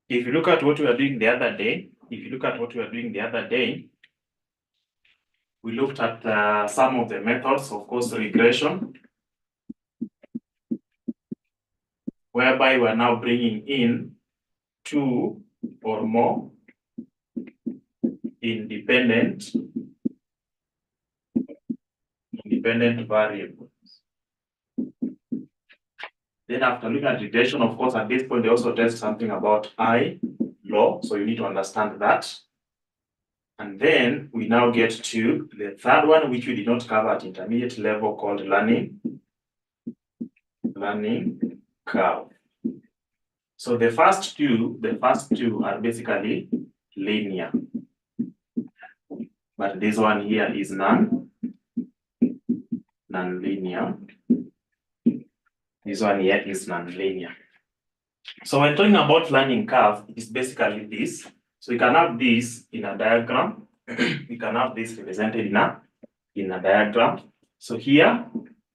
if you look at what we were doing the other day, we looked at some of the methods, of course, regression, whereby we're now bringing in two or more independent variables. Then after looking at regression, of course, at this point, they also test something about I law, so you need to understand that. And then we now get to the third one, which we did not cover at intermediate level, called learning curve. So the first two are basically linear, but this one here is non-linear. This one here is non-linear. So when talking about learning curve, it is basically this. So you can have this in a diagram. We can have this represented in a diagram. So here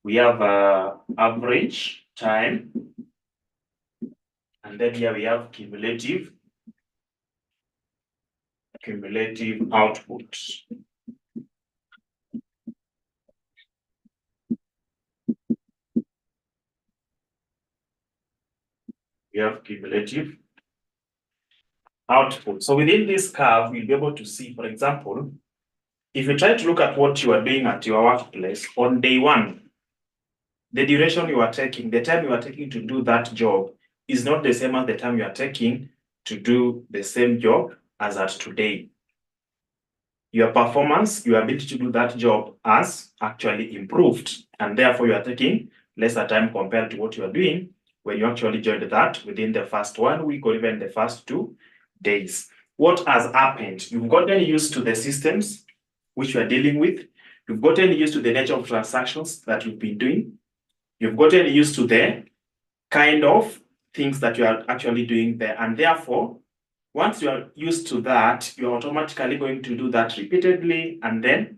we have average time, and then here we have cumulative output. We have cumulative output. So within this curve, we'll be able to see, for example, if you try to look at what you are doing at your workplace on day one, the duration you are taking, the time you are taking to do that job is not the same as the time you are taking to do the same job as at today. Your performance, your ability to do that job has actually improved, and therefore you are taking lesser time compared to what you are doing when you actually joined that within the first 1 week or even the first 2 days. What has happened? You've gotten used to the systems which you are dealing with. You've gotten used to the nature of transactions that you've been doing. You've gotten used to the kind of things that you are actually doing there. And therefore, once you are used to that, you're automatically going to do that repeatedly and then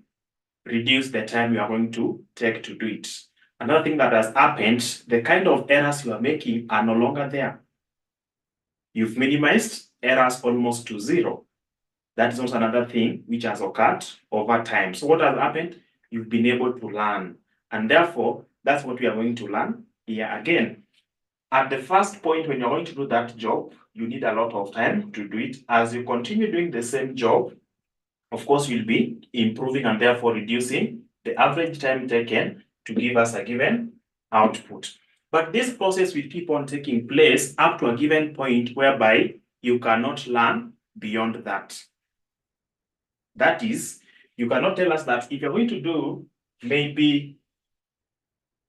reduce the time you are going to take to do it. Another thing that has happened, the kind of errors you are making are no longer there. You've minimized errors almost to zero. That is also another thing which has occurred over time. So what has happened? You've been able to learn. And therefore, that's what we are going to learn here again. At the first point, when you're going to do that job, you need a lot of time to do it. As you continue doing the same job, of course, you'll be improving and therefore reducing the average time taken to give us a given output. But this process will keep on taking place up to a given point whereby you cannot learn beyond that. That is, you cannot tell us that if you're going to do, maybe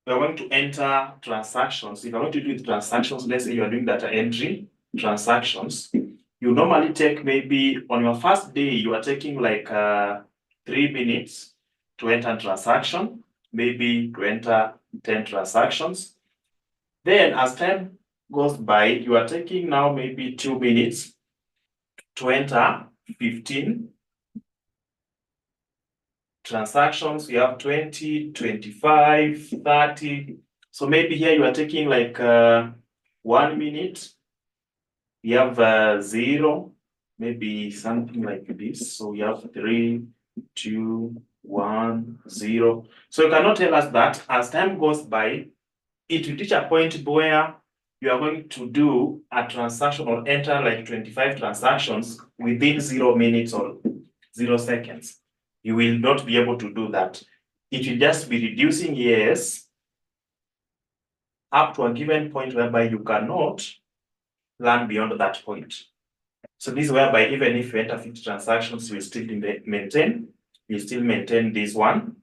we're going to enter transactions. If you're going to do transactions, let's say you're doing data entry transactions, you normally take maybe on your first day, you are taking like 3 minutes to enter a transaction, maybe to enter 10 transactions. Then as time goes by, you are taking now maybe 2 minutes to enter 15 transactions. We have 20, 25, 30. So maybe here you are taking like 1 minute. We have 0, maybe something like this. So we have 3, 2, 1, 0. So you cannot tell us that as time goes by, it will reach a point where you are going to do a transaction or enter like 25 transactions within 0 minutes or 0 seconds. You will not be able to do that. It will just be reducing years up to a given point whereby you cannot learn beyond that point. So this is whereby even if you enter 50 transactions, you will still maintain this 1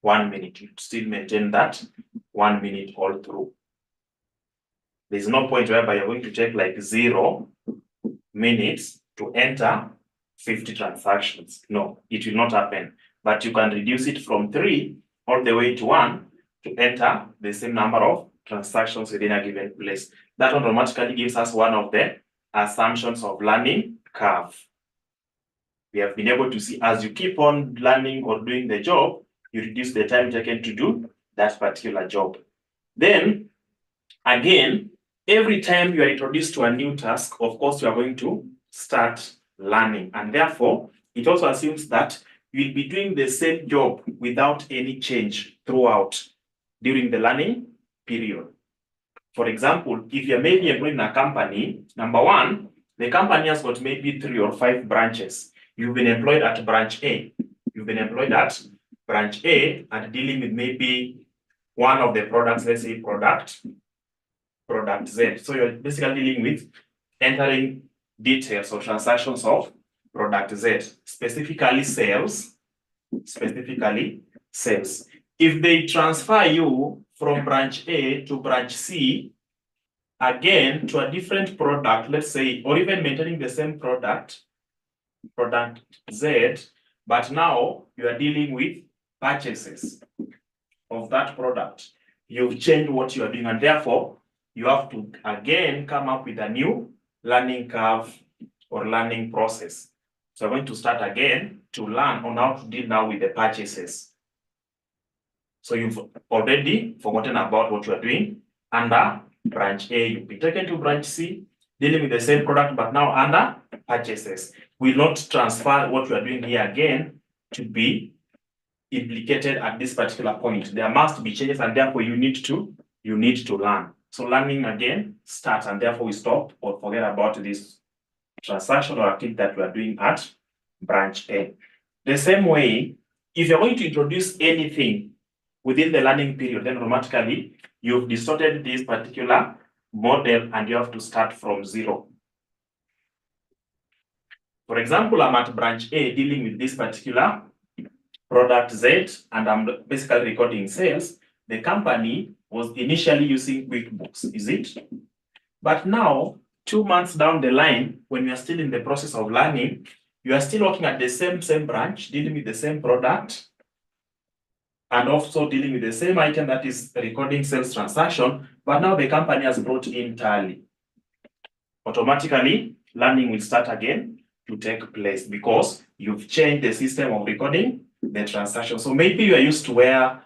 minute. You still maintain that 1 minute all through. There's no point whereby you're going to take like 0 minutes to enter 50 transactions. No, it will not happen. But you can reduce it from 3 all the way to 1 to enter the same number of transactions within a given place. That automatically gives us one of the assumptions of learning curve. We have been able to see as you keep on learning or doing the job, you reduce the time taken to do that particular job. Then, again, every time you are introduced to a new task, of course, you are going to start learning. And therefore, it also assumes that you'll be doing the same job without any change throughout during the learning period. For example, if you're maybe employed in a company, number one, the company has got maybe 3 or 5 branches. You've been employed at branch A. You've been employed at branch A and dealing with maybe one of the products, let's say product Z. So you're basically dealing with entering details or transactions of product Z, specifically sales. If they transfer you from branch A to branch C, again to a different product, let's say, or even maintaining the same product Z, but now you are dealing with purchases of that product. You've changed what you are doing, and therefore you have to again come up with a new learning curve or learning process. So I'm going to start again to learn on how to deal now with the purchases. So you've already forgotten about what you are doing under branch A. You'll be taken to branch C, dealing with the same product, but now under purchases. Will not transfer what you are doing here again to be implicated at this particular point. There must be changes, and therefore you need to learn. So learning again starts, and therefore we stop or forget about this transaction or activity that we are doing at branch A. The same way, if you're going to introduce anything within the learning period, then automatically you've distorted this particular model and you have to start from zero. For example, I'm at branch A dealing with this particular product Z, and I'm basically recording sales. The company was initially using QuickBooks, is it? But now, 2 months down the line, when you are still in the process of learning, you are still working at the same branch, dealing with the same product, and also dealing with the same item, that is recording sales transaction, but now the company has brought in Tally. Automatically, learning will start again to take place because you've changed the system of recording the transaction. So maybe you are used to where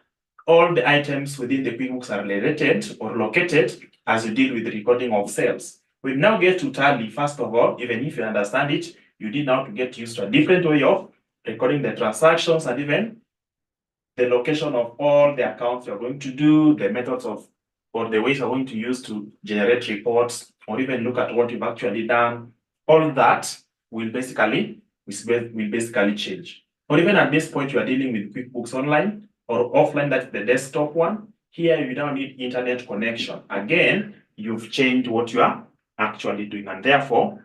all the items within the QuickBooks are related or located as you deal with the recording of sales. We now get to Tally. First of all, even if you understand it, you need now to get used to a different way of recording the transactions and even the location of all the accounts you're going to do, the methods of, or the ways you're going to use to generate reports, or even look at what you've actually done. All that will basically change. Or even at this point, you are dealing with QuickBooks Online or offline, that's the desktop one. Here, you now need internet connection. Again, you've changed what you are actually doing, and therefore,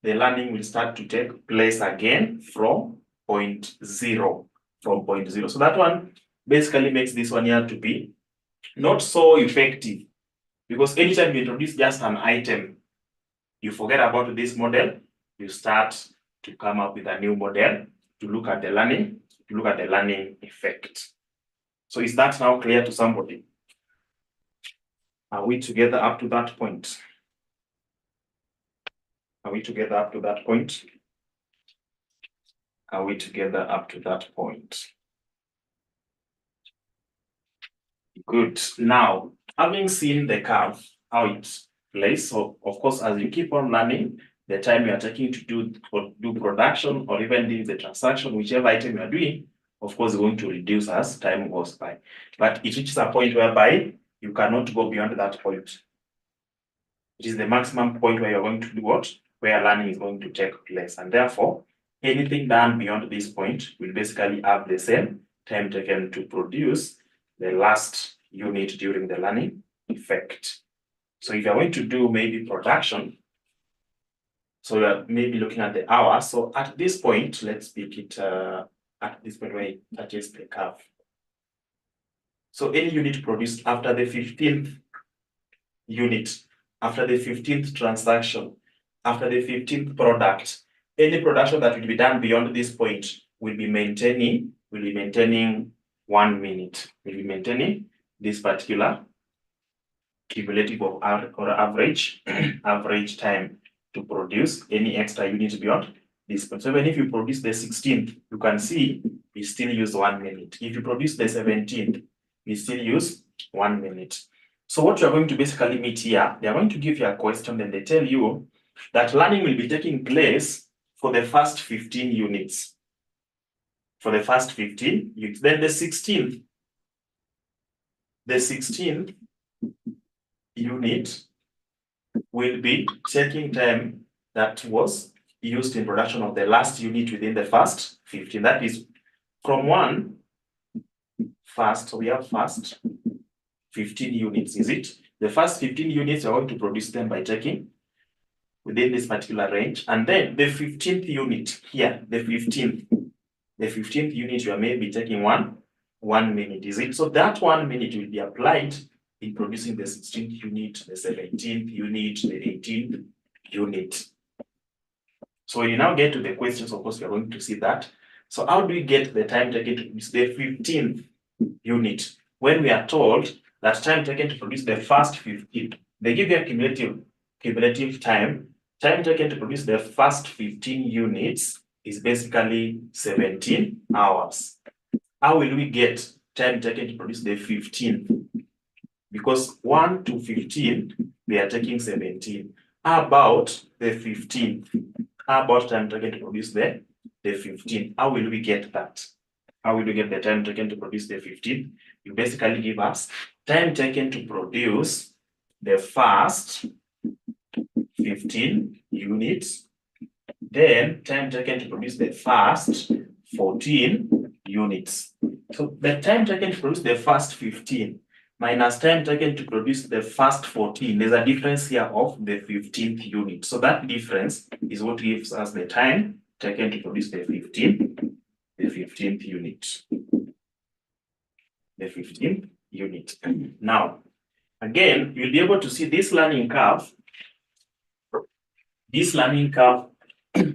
the learning will start to take place again from point zero. So that one basically makes this one here to be not so effective, because anytime you introduce just an item, you forget about this model, you start to come up with a new model to look at the learning, effect. So is that now clear to somebody? Are we together up to that point? Are we together up to that point? Are we together up to that point? Good. Now, having seen the curve, how it plays, so of course, as you keep on learning, the time you are taking to do production or even do the transaction, whichever item you are doing, of course, is going to reduce as time goes by. But it reaches a point whereby you cannot go beyond that point. It is the maximum point where you're going to do what? Where learning is going to take place. And therefore, anything done beyond this point will basically have the same time taken to produce the last unit during the learning effect. So if you're going to do maybe production, so you're maybe looking at the hour. So at this point, let's pick it at this point where it touches the curve. So any unit produced after the 15th unit, after the 15th transaction, after the 15th product, any production that will be done beyond this point will be maintaining 1 minute. Will be maintaining this particular cumulative of or average time to produce any extra unit beyond this point. So even if you produce the 16th, you can see we still use 1 minute. If you produce the 17th, we still use 1 minute. So what you're going to basically meet here, they're going to give you a question, then they tell you that learning will be taking place for the first 15 units. For the first 15 units. Then the 16th unit will be taking time that was used in production of the last unit within the first 15. That is from we have first 15 units, is it? The first 15 units are going to produce them by taking within this particular range. And then the 15th unit here, the 15th unit, you are maybe taking 1 minute, is it? So that 1 minute will be applied in producing the 16th unit, the 17th unit, the 18th unit. So when you now get to the questions, of course, we are going to see that. So how do we get the time taken to produce the 15th unit? When we are told that time taken to produce the first 15, they give you a cumulative time. Time taken to produce the first 15 units is basically 17 hours. How will we get time taken to produce the 15th? Because 1 to 15, we are taking 17. How about the 15th? How about time taken to produce the 15th? How will we get that? How will we get the time taken to produce the 15th? You basically give us time taken to produce the first 15 units, then time taken to produce the first 14 units. So the time taken to produce the first 15 minus time taken to produce the first 14, there's a difference here of the 15th unit. So that difference is what gives us the time taken to produce the 15th unit. The 15th unit. Now, again, you'll be able to see this learning curve. This learning curve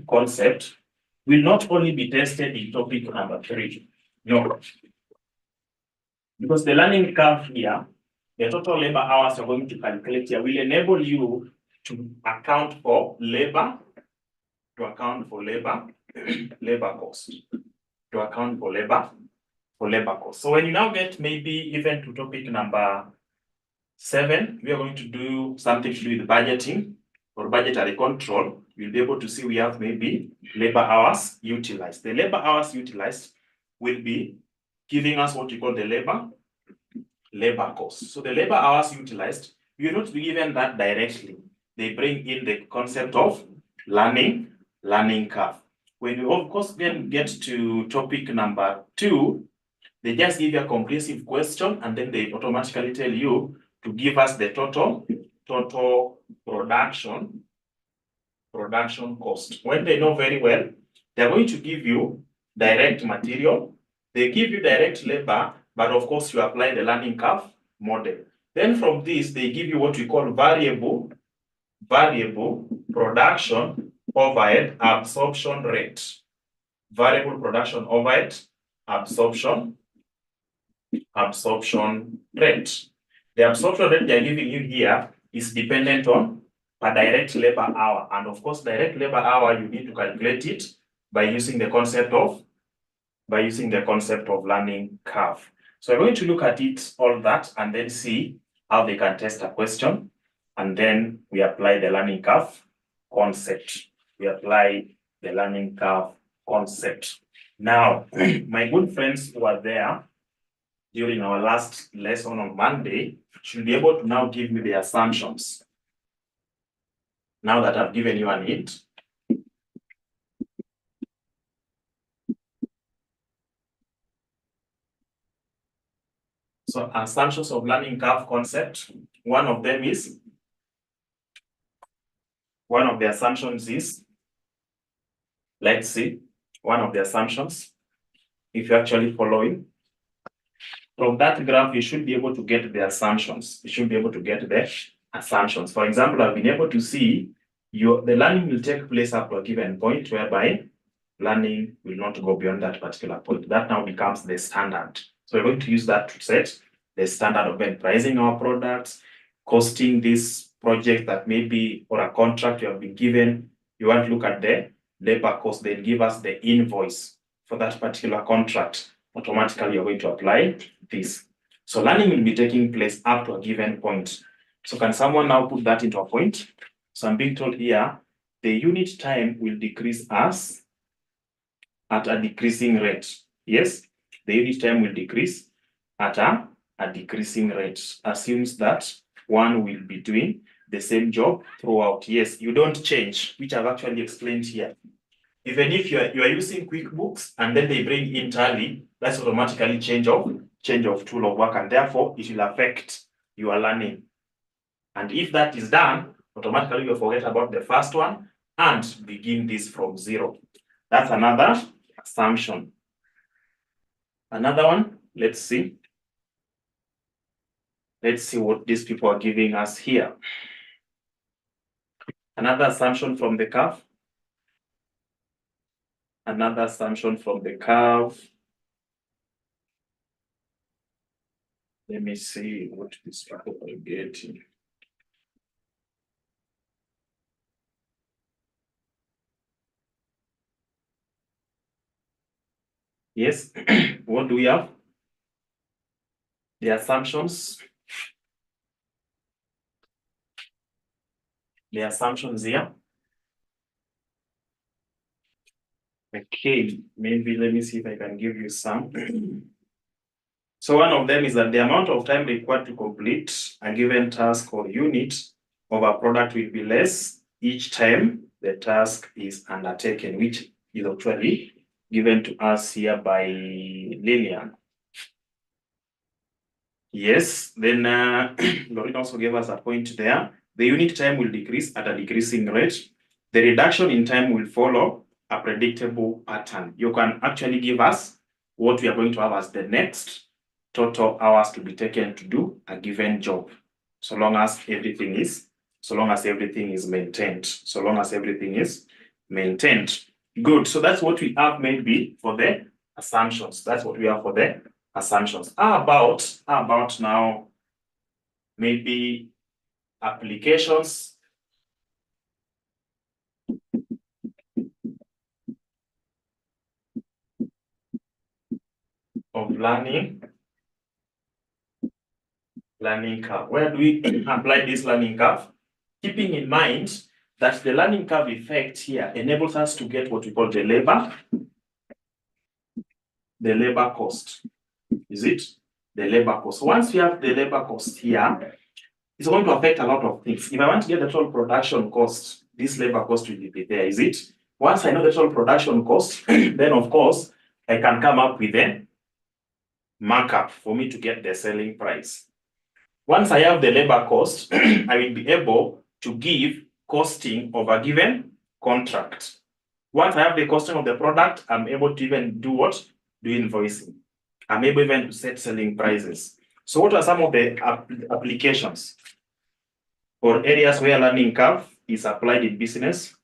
concept will not only be tested in topic number 3. No. Because the learning curve here, the total labor hours you're going to calculate here will enable you to account for labor, labor cost, to account for labor cost. So when you now get maybe even to topic number 7, we are going to do something to do with budgeting or budgetary control. You'll be able to see we have maybe labor hours utilized. The labor hours utilized will be giving us what we call the labor cost. So the labor hours utilized, you will not be given that directly. They bring in the concept of learning curve. When you of course then get to topic number 2, they just give you a comprehensive question and then they automatically tell you to give us the total production cost. When they know very well, they're going to give you direct material. They give you direct labor, but of course you apply the learning curve model. Then from this, they give you what we call variable production overhead absorption rate. Variable production overhead absorption rate. The absorption rate they're giving you here is dependent on per direct labor hour. And of course, direct labor hour, you need to calculate it by using the concept of learning curve. So we're going to look at it, all that, and then see how they can test a question. And then we apply the learning curve concept. Now, my good friends who are there during our last lesson on Monday should be able to now give me the assumptions. Now that I've given you an hint. So assumptions of learning curve concept, one of the assumptions is, let's see, one of the assumptions, if you're actually following, from that graph, you should be able to get the assumptions. For example, I've been able to see the learning will take place up to a given point whereby learning will not go beyond that particular point. That now becomes the standard. So we're going to use that to set the standard of when pricing our products, costing this project that maybe or a contract you have been given. You want to look at the labor cost, then give us the invoice for that particular contract. Automatically, you're going to apply this. So learning will be taking place up to a given point. So can someone now put that into a point? So I'm being told here, the unit time will decrease as at a decreasing rate. Yes, the unit time will decrease at a decreasing rate. Assumes that one will be doing the same job throughout. Yes, you don't change, which I've actually explained here. Even if you are using QuickBooks and then they bring in Tally, that's automatically change of tool of work, and therefore it will affect your learning. And if that is done, automatically you forget about the first one and begin this from zero. That's another assumption. Another one, let's see. Let's see what these people are giving us here. Another assumption from the curve. Another assumption from the curve. Let me see what these people are getting. Yes, what do we have? The assumptions. The assumptions here. Okay, maybe let me see if I can give you some. So one of them is that the amount of time required to complete a given task or unit of a product will be less each time the task is undertaken, which is actually given to us here by Lillian. Yes, then Lorraine also gave us a point there. The unit time will decrease at a decreasing rate. The reduction in time will follow a predictable pattern. You can actually give us what we are going to have as the next total hours to be taken to do a given job, so long as everything is maintained. So long as everything is maintained. Good. So that's what we have maybe for the assumptions. That's what we have for the assumptions. How about now maybe applications of learning curve? Where do we apply this learning curve? Keeping in mind that the learning curve effect here enables us to get what we call the labor cost. Is it? The labor cost. Once we have the labor cost here, it's going to affect a lot of things. If I want to get the total production cost, this labor cost will be there, is it? Once I know the total production cost, then of course, I can come up with a markup for me to get the selling price. Once I have the labor cost, I will be able to give costing of a given contract. Once I have the costing of the product, I'm able to even do what? Do invoicing. I'm able even to set selling prices. So what are some of the applications or areas where learning curve is applied in business?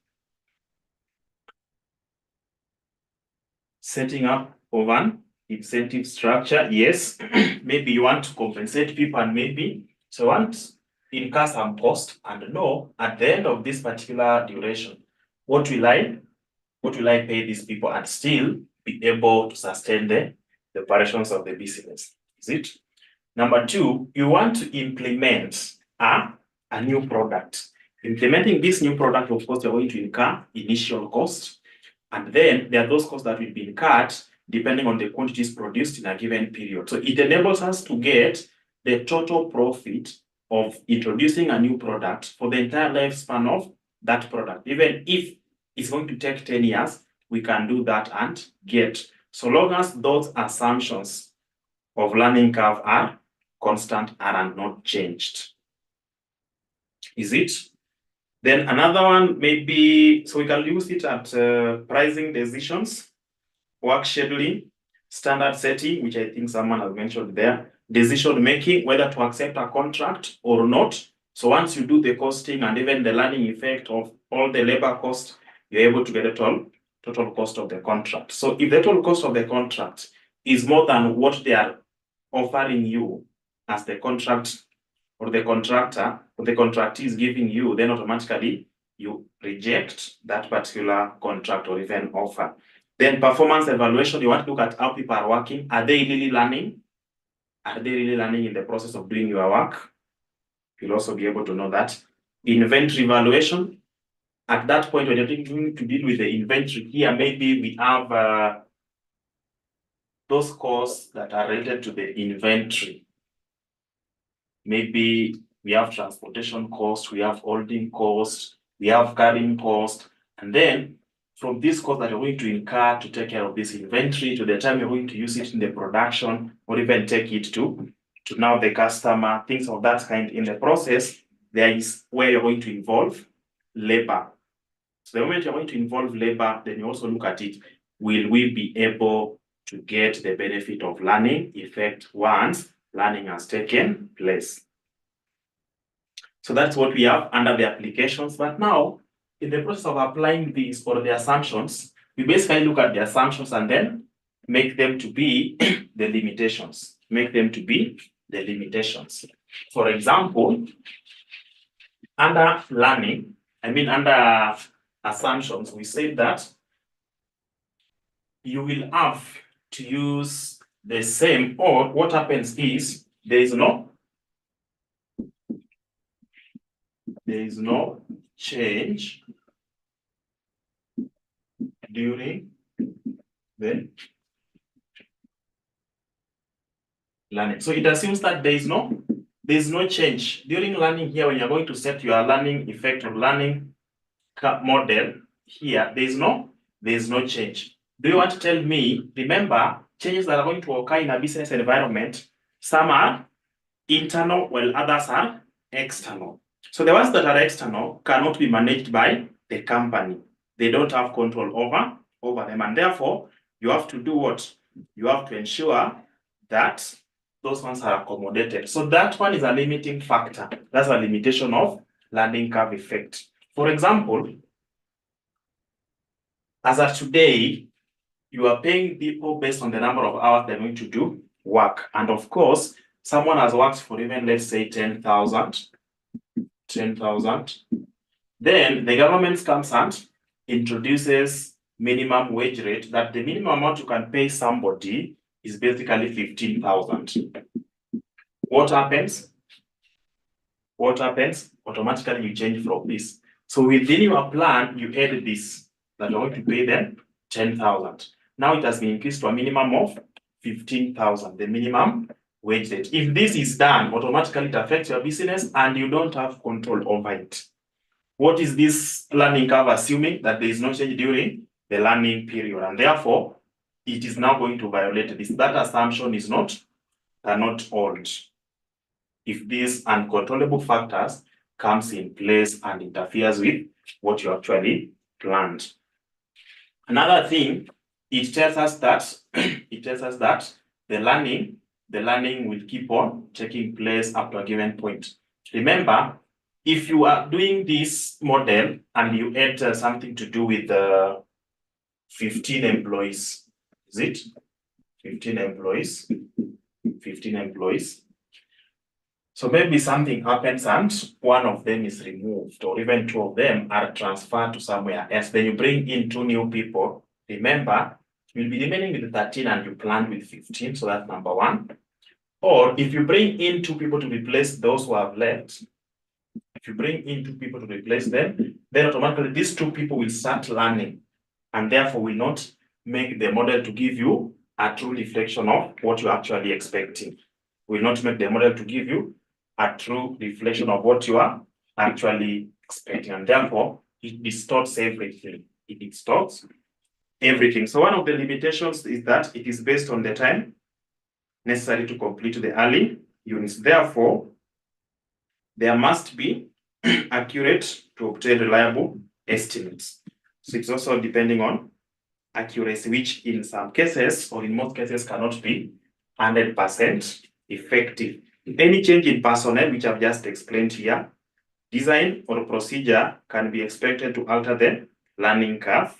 Setting up of an incentive structure. Yes, maybe you want to compensate people, and maybe so you want to incur some cost and know at the end of this particular duration, what will I pay these people and still be able to sustain the operations of the business? Is it? Number two, you want to implement a new product. Implementing this new product, of course, you're going to incur initial cost. And then there are those costs that will be incurred depending on the quantities produced in a given period. So it enables us to get the total profit of introducing a new product for the entire lifespan of that product. Even if it's going to take 10 years, we can do that and get, so long as those assumptions of learning curve are constant and are not changed. Is it? Then another one maybe, so we can use it at pricing decisions, work scheduling, standard setting, which I think someone has mentioned there, decision making, whether to accept a contract or not. So once you do the costing and even the learning effect of all the labor cost, you're able to get a total cost of the contract. So if the total cost of the contract is more than what they are offering you as the contract or the contractor or the contractee is giving you, then automatically you reject that particular contract or even offer. Then performance evaluation, you want to look at how people are working. Are they really learning? Are they really learning in the process of doing your work? You'll also be able to know that. Inventory valuation. At that point, when you're going to deal with the inventory here, maybe we have those costs that are related to the inventory. Maybe we have transportation cost, we have holding cost, we have carrying cost, and then from this cost that you're going to incur to take care of this inventory to the time you're going to use it in the production or even take it to now the customer, things of that kind. In the process, there is where you're going to involve labor. So the moment you're going to involve labor, then you also look at it. Will we be able to get the benefit of learning effect once learning has taken place? So that's what we have under the applications. But now, in the process of applying these or the assumptions, we basically look at the assumptions and then make them to be the limitations. Make them to be the limitations. For example, under learning, under assumptions, we say that you will have to use the same, or what happens is there is no change during the learning. So it assumes that there is no change during learning here. When you're going to set your learning effect or learning model here, there is no change. Do you want to tell me, remember, changes that are going to occur in a business environment, some are internal while others are external. So the ones that are external cannot be managed by the company. They don't have control over them, and therefore you have to do what? You have to ensure that those ones are accommodated. So that one is a limiting factor. That's a limitation of learning curve effect. For example, as of today, you are paying people based on the number of hours they're going to do work. And of course, someone has worked for even, let's say, 10,000. Then the government comes and introduces minimum wage rate, that the minimum amount you can pay somebody is basically 15,000. What happens? Automatically you change from this. So within your plan, you add this, that you're going to pay them 10,000. Now it has been increased to a minimum of 15,000, the minimum wage rate. If this is done, automatically it affects your business and you don't have control over it. What is this learning curve assuming? That there is no change during the learning period, and therefore it is now going to violate this. That assumption is cannot hold if these uncontrollable factors comes in place and interferes with what you actually planned. Another thing, it tells us that the learning will keep on taking place up to a given point. Remember, if you are doing this model and you add something to do with 15 employees, is it? 15 employees. So maybe something happens and one of them is removed, or even two of them are transferred to somewhere else. Then you bring in 2 new people. Remember, you'll be remaining with 13 and you planned with 15. So that's number one. Or if you bring in 2 people to replace those who have left, if you bring in 2 people to replace them, then automatically these 2 people will start learning and therefore will not make the model to give you a true reflection of what you're actually expecting. Will not make the model to give you a true reflection of what you are actually expecting, and therefore it distorts everything. So one of the limitations is that it is based on the time necessary to complete the early units. Therefore, there must be accurate to obtain reliable estimates. So it's also depending on accuracy, which in some cases or in most cases cannot be 100% effective. Any change in personnel, which I've just explained here, design or procedure can be expected to alter the learning curve.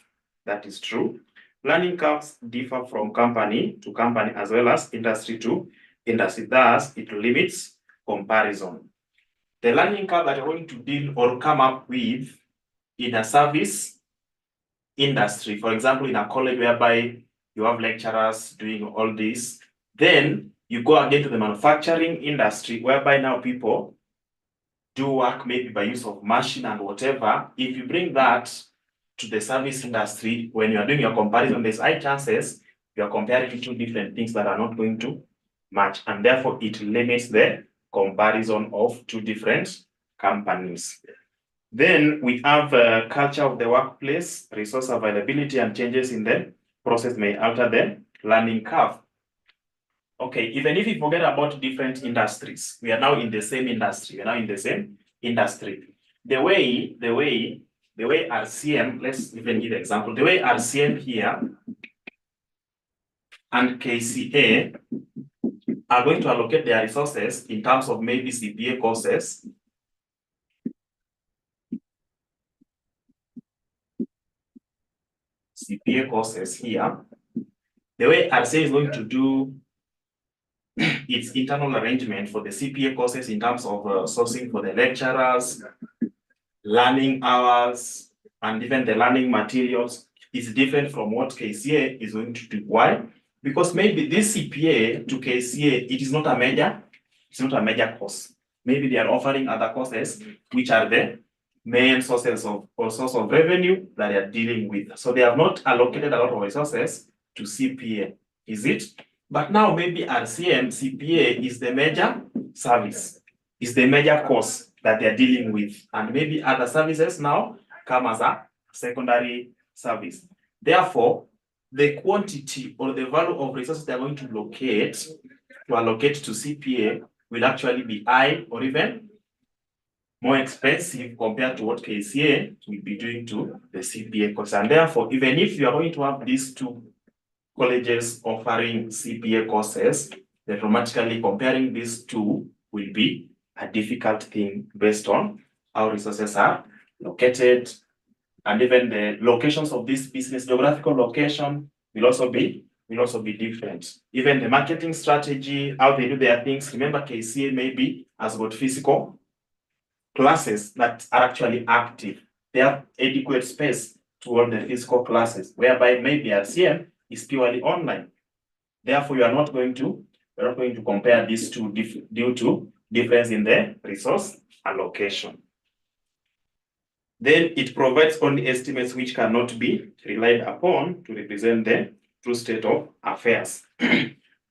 That is true. Learning curves differ from company to company as well as industry to industry. Thus, it limits comparison. The learning curve that you're going to deal or come up with in a service industry, for example, in a college whereby you have lecturers doing all this, then You go again to the manufacturing industry, whereby now people do work maybe by use of machine and whatever. If you bring that to the service industry, when you are doing your comparison, there's high chances you are comparing two different things that are not going to match, and therefore it limits the comparison of two different companies. Then we have culture of the workplace, resource availability, and changes in the process may alter the learning curve. Okay, even if you forget about different industries, we are now in the same industry. We are now in the same industry. The way RCM, let's even give an example. The way RCM here and KCA are going to allocate their resources in terms of maybe CPA courses. CPA courses here. The way RCM is going to do its internal arrangement for the CPA courses in terms of sourcing for the lecturers, learning hours, and even the learning materials is different from what KCA is going to do. Why? Because maybe this CPA to KCA, it's not a major course. Maybe they are offering other courses, which are the main sources of or source of revenue that they are dealing with. So they have not allocated a lot of resources to CPA, is it? But now maybe RCM, CPA is the major service, is the major course that they're dealing with. And maybe other services now come as a secondary service. Therefore, the quantity or the value of resources they're going to allocate to CPA will actually be high or even more expensive compared to what KCA will be doing to the CPA course. And therefore, even if you are going to have these two colleges offering CPA courses, then automatically comparing these two will be a difficult thing based on how resources are located, and even the locations of this business, geographical location will also be different. Even the marketing strategy, how they do their things. Remember, KCA maybe has got physical classes that are actually active. They have adequate space to hold the physical classes, whereby maybe RCM is purely online. Therefore, we're not going to compare these two due to difference in the resource allocation. Then it provides only estimates which cannot be relied upon to represent the true state of affairs.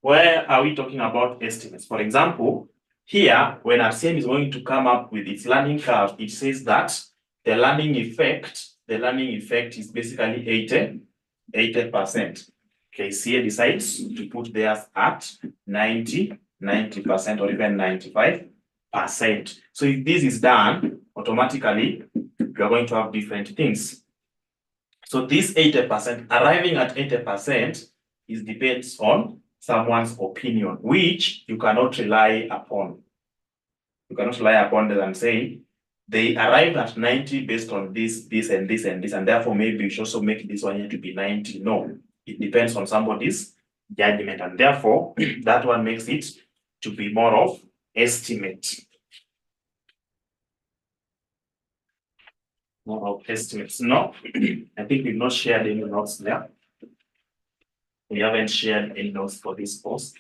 Where are we talking about estimates? For example, here, when RCM is going to come up with its learning curve, it says that the learning effect is basically 80%. KCA decides to put theirs at 90% or even 95%. So if this is done, automatically, you are going to have different things. So this 80%, arriving at 80% depends on someone's opinion, which you cannot rely upon. You cannot rely upon them and say, they arrived at 90 based on this, and this, and this, and therefore maybe we should also make this one here to be 90. No, it depends on somebody's judgment, and therefore that one makes it to be more of estimate. More of estimates. No, I think we've not shared any notes there. We haven't shared any notes for this course.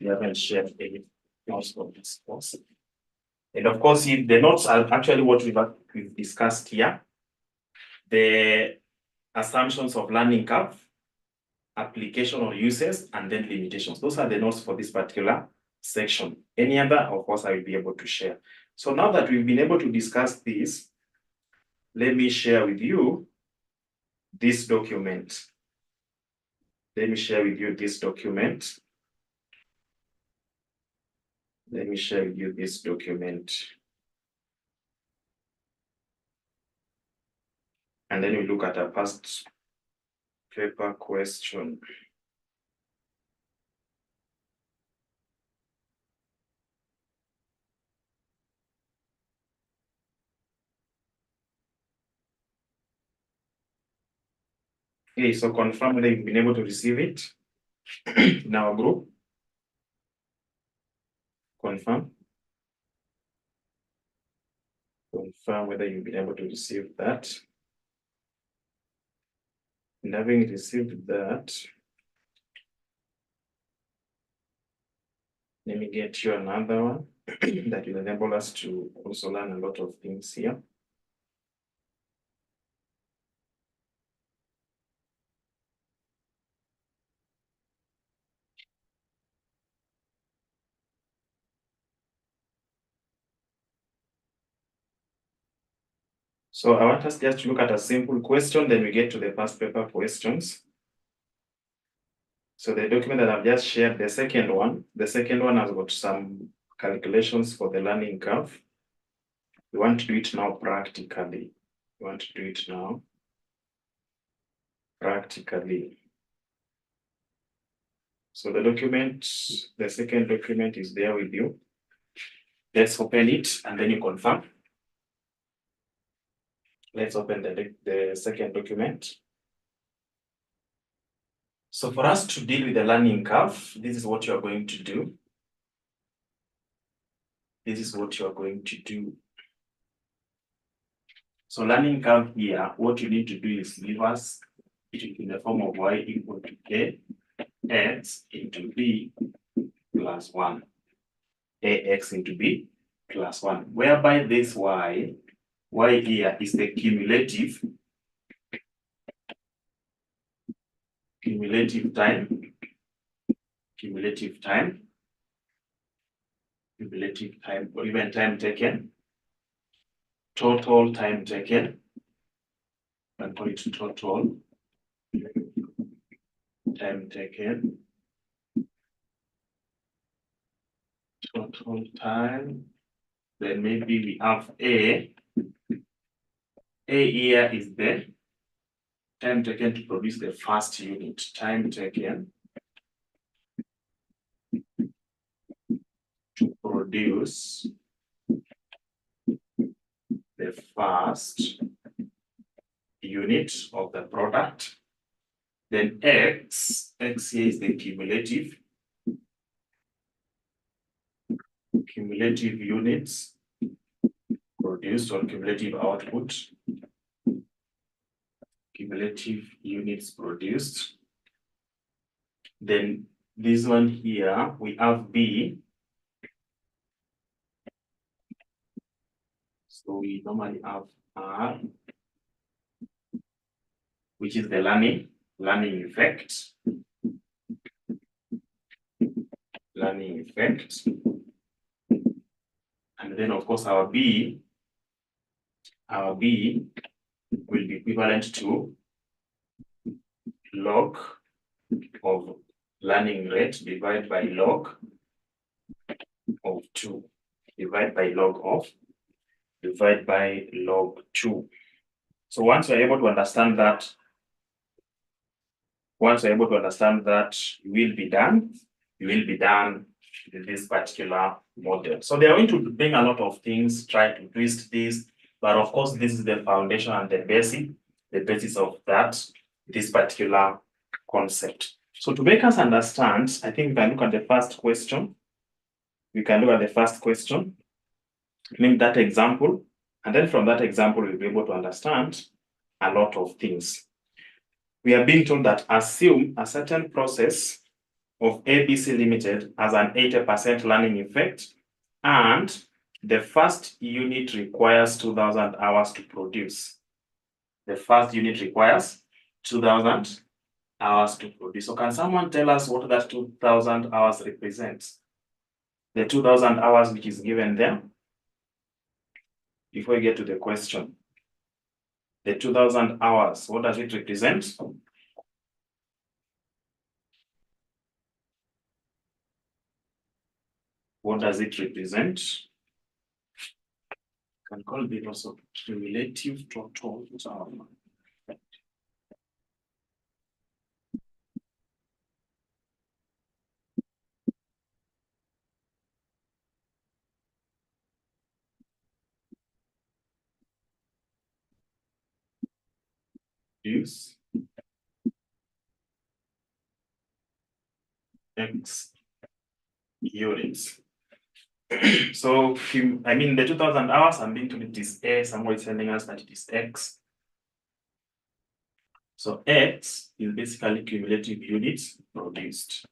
We haven't shared any notes for this course. And of course, if the notes are actually what we've discussed here, the assumptions of learning curve, application or uses, and then limitations. Those are the notes for this particular section. Any other, of course, I will be able to share. So now that we've been able to discuss this, let me share with you this document. Let me share with you this document. Let me share with you this document. And then we look at a past paper question. Okay, so confirm whether you've been able to receive it in our group. Confirm. Confirm whether you've been able to receive that. And having received that, Let me get you another one that will enable us to also learn a lot of things here. So I want us just to look at a simple question, then we get to the past paper questions. So the document that I've just shared, the second one has got some calculations for the learning curve. We want to do it now practically. We want to do it now practically. So the document, the second document is there with you. Let's open it and then you confirm. Let's open the second document. So for us to deal with the learning curve, this is what you are going to do. This is what you are going to do. So learning curve here, what you need to do is give us it in the form of y equal to a x into b plus 1. Ax into b plus 1, whereby this y here is the cumulative time, or even time taken, total time taken, and call it total time taken, total time. Then maybe we have A here is the time taken to produce the first unit, time taken to produce the first unit of the product. Then X here is the cumulative units produced or cumulative output, cumulative units produced. Then this one here, we have B. So we normally have R, which is the learning effect. Learning effect. And then of course our B will be equivalent to log of learning rate divided by log of 2. Divide by log 2. So once you're able to understand that, you will be done with this particular model. So they are going to bring a lot of things, try to twist this, but of course this is the foundation and the basis of this particular concept. So to make us understand, I think we can look at the first question. Name that example, and then from that example, we'll be able to understand a lot of things. We are being told that assume a certain process of ABC Limited has an 80% learning effect, and the first unit requires 2,000 hours to produce. The first unit requires 2,000 hours to produce. So can someone tell us what that 2,000 hours represents? The 2,000 hours which is given there. Before we get to the question, the 2,000 hours, what does it represent? What does it represent? You can call it also cumulative total time. Use X units. So, I mean, the 2,000 hours, I'm being told it is A, somebody is telling us that it is X. So X is basically cumulative units produced.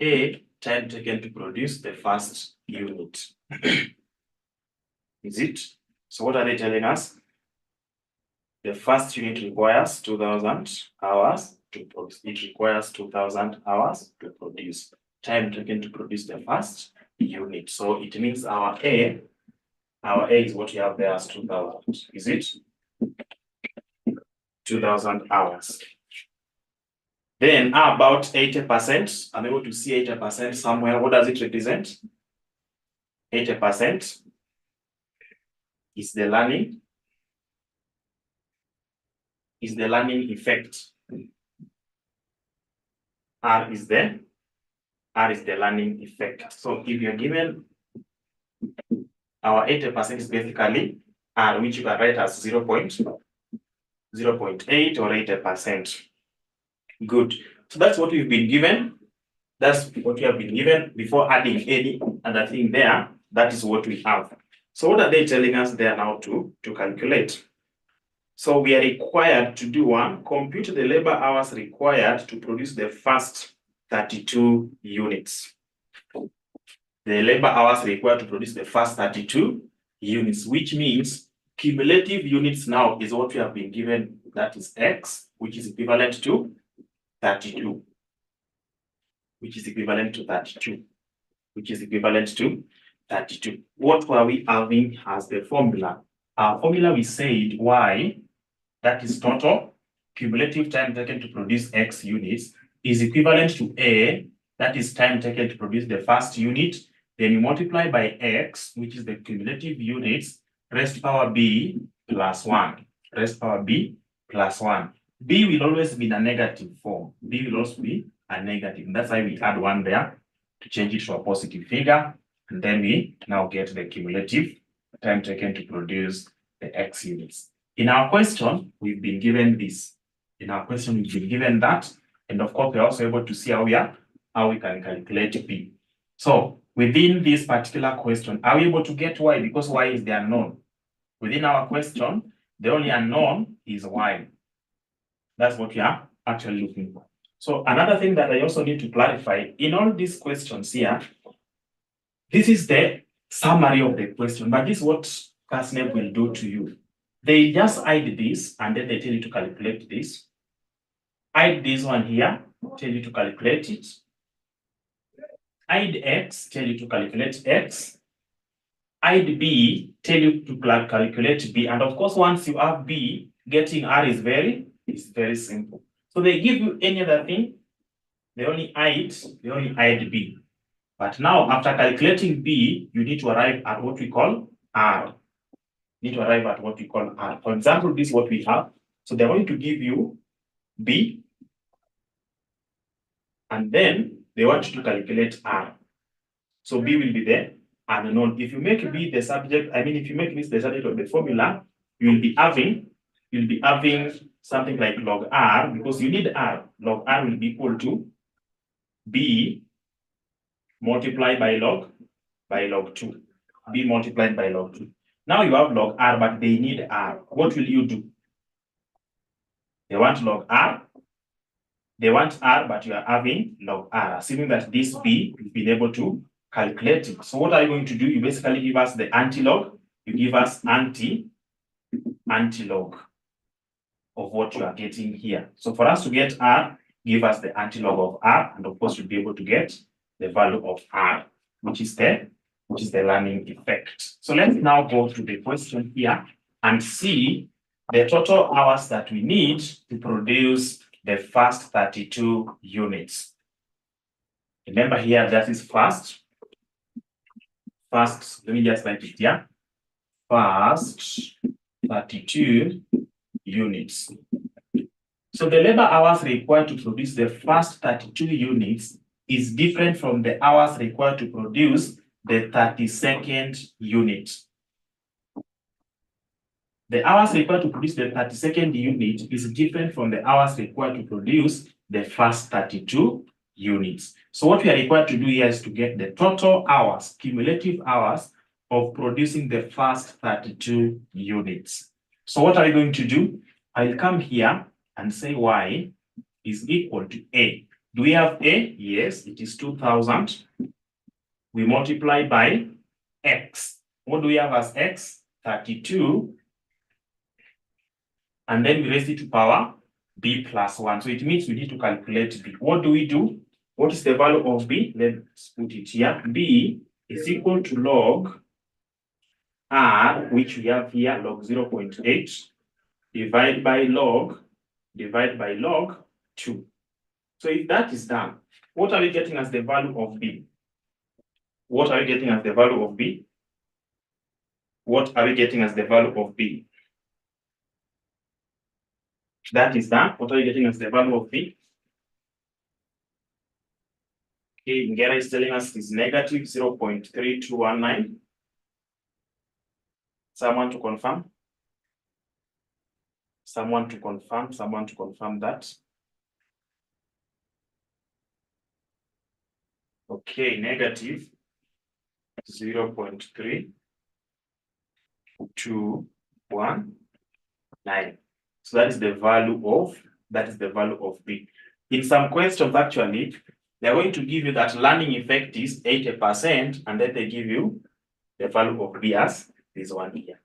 A, time taken to produce the first unit. Is it? So what are they telling us? The first unit requires 2000 hours to produce. It requires 2000 hours to produce. Time taken to produce the first unit. So it means our A is what we have there as 2000. Is it? 2000 hours. Then about 80%, I'm able to see 80% somewhere. What does it represent? 80% is the learning effect. R is the learning effect. So if you're given our 80% is basically R, which you can write as 0.8 or 80%. Good. So that's what we've been given. That's what we have been given before adding any other thing there. That is what we have. So what are they telling us there now to calculate? So we are required to do one, compute the labor hours required to produce the first 32 units. The labor hours required to produce the first 32 units, which means cumulative units now is what we have been given. That is X, which is equivalent to 32. Which is equivalent to 32. Which is equivalent to 32. What were we having as the formula? Our formula, we said Y, that is total cumulative time taken to produce X units, is equivalent to A, that is time taken to produce the first unit. Then you multiply by X, which is the cumulative units, raised power B plus 1. Raised power B plus 1. B will always be in a negative form. B will also be a negative. That's why we add 1 there to change it to a positive figure. And then we now get the cumulative time taken to produce the X units. In our question, we've been given this. In our question, we've been given that. And of course, we're also able to see how we can calculate B. So within this particular question, are we able to get Y? Because Y is the unknown. Within our question, the only unknown is Y. That's what we are actually looking for. So another thing that I also need to clarify, in all these questions here, this is the summary of the question, but this is what CASNEP will do to you. They just hide this, and then they tell you to calculate this. Hide this one here, tell you to calculate it. Hide X, tell you to calculate X. Hide B, tell you to calculate B. And of course, once you have B, getting R is very simple. So they give you any other thing, they only hide B. But now, after calculating B, you need to arrive at what we call R. For example, this is what we have. So they're going to give you B, and then they want you to calculate R. So B will be there unknown. If you make B the subject, if you make this the subject of the formula, you'll be having something like log R, because you need R. Log R will be equal to B multiplied by log 2. B multiplied by log 2. Now you have log R, but they need R. What will you do? They want log R. They want R, but you are having log R, assuming that this B, you've been able to calculate it. So what are you going to do? You basically give us the anti-log. You give us anti-log of what you are getting here. So for us to get R, give us the anti-log of R, and of course you'll be able to get the value of R, which is the learning effect. So let's now go to the question here and see the total hours that we need to produce the first 32 units. Remember here, that is first, let me just write it here. First 32 units. So the labor hours required to produce the first 32 units is different from the hours required to produce the 32nd unit. The hours required to produce the 32nd unit is different from the hours required to produce the first 32 units. So what we are required to do here is to get the total hours, cumulative hours of producing the first 32 units. So what are we going to do? I'll come here and say Y is equal to A. Do we have A? Yes, it is 2000. We multiply by X. What do we have as X? 32. And then we raise it to power B plus 1. So it means we need to calculate B. What do we do? What is the value of B? Let's put it here. B is equal to log R, which we have here, log 0.8, divide by log 2. So if that is done, what are we getting as the value of B? What are we getting as the value of B? What are we getting as the value of B? That is done. What are we getting as the value of B? Okay, Ngera is telling us is negative 0.3219. Someone to confirm? Someone to confirm that. Okay, negative 0.3219. So that is the value of B. In some questions, actually, they're going to give you that learning effect is 80%, and then they give you the value of B as this one here.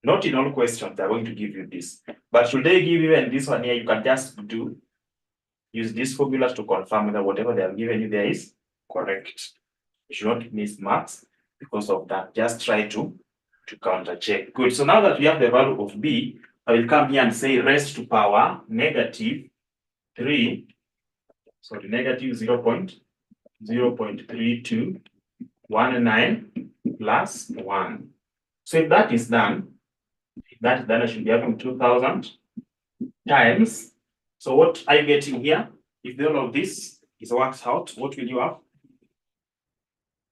Not in all questions, they're going to give you this. But should they give you this one here, you can just use these formulas to confirm that whatever they have given you there is correct. You should not miss marks because of that. Just try to counter check. Good. So now that we have the value of B, I will come here and say raised to power negative 0.3219 plus 1. So if that is done, I should be having 2000 times. So what are you getting here? If all of this is worked out, what will you have?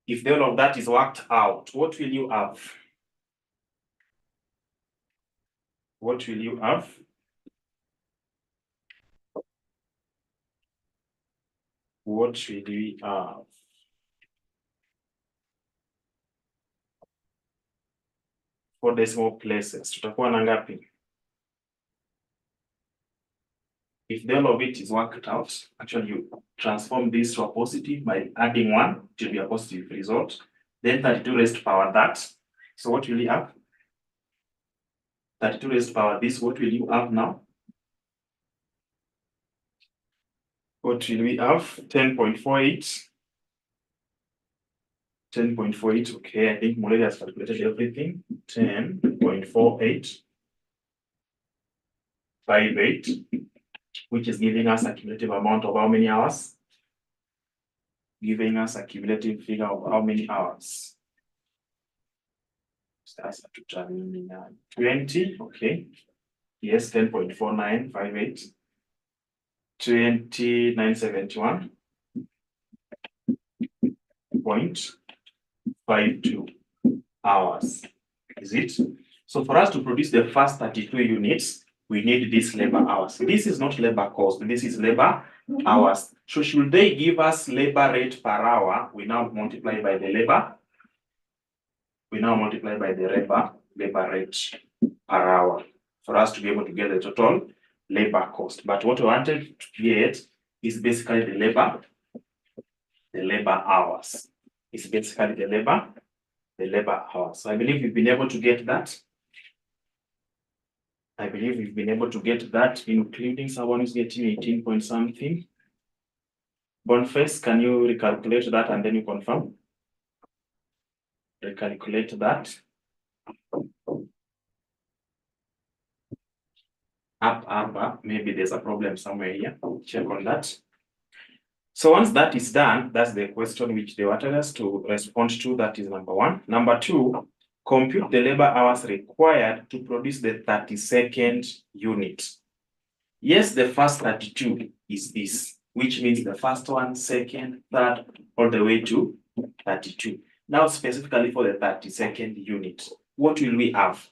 If all of that is worked out, what will you have? What will you have? What will we have? For decimal places, tutakuwa na ngapi? If all of it is worked out, actually you transform this to a positive by adding 1, it will be a positive result. Then 32 raised to power that. So what will you have? 32 raised to power this, what will you have now? What will we have? 10.48. 10.48, okay, I think Molly has calculated everything. 10.4858, which is giving us a cumulative amount of how many hours? Giving us a cumulative figure of how many hours? That's 20, okay. Yes, 10.4958. 2971.52 hours. Is it? So for us to produce the first 32 units, we need this labor hours. This is not labor cost, this is labor hours. So should they give us labor rate per hour, we now multiply by the labor. We now multiply by the labor rate per hour for us to be able to get the total labor cost. But what we wanted to get is basically the labor hours. It's basically the labor hours. So I believe we've been able to get that. Including someone who's getting 18 point something. Boniface, can you recalculate that and then you confirm? Recalculate that. Up, maybe there's a problem somewhere here. Check on that. So once that is done, that's the question which they wanted us to respond to. That is number 1. Number 2, compute the labor hours required to produce the 32nd unit. Yes, the first 32 is this, which means the first one, second, third, all the way to 32. Now, specifically for the 32nd unit, what will we have?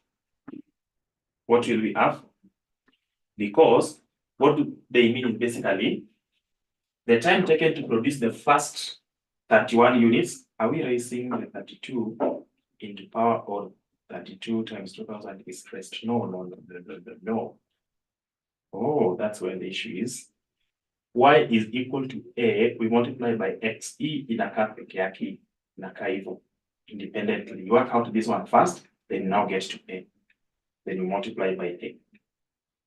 Because what do they mean is basically the time taken to produce the first 31 units. Are we raising the 32 into power, or 32 times 2000 is raised? No. Oh, that's where the issue is. y is equal to a, we multiply by x. E inakaa peke yake, inakaa hivyo independently. You work out this one first, then you now get to a. Then you multiply by a.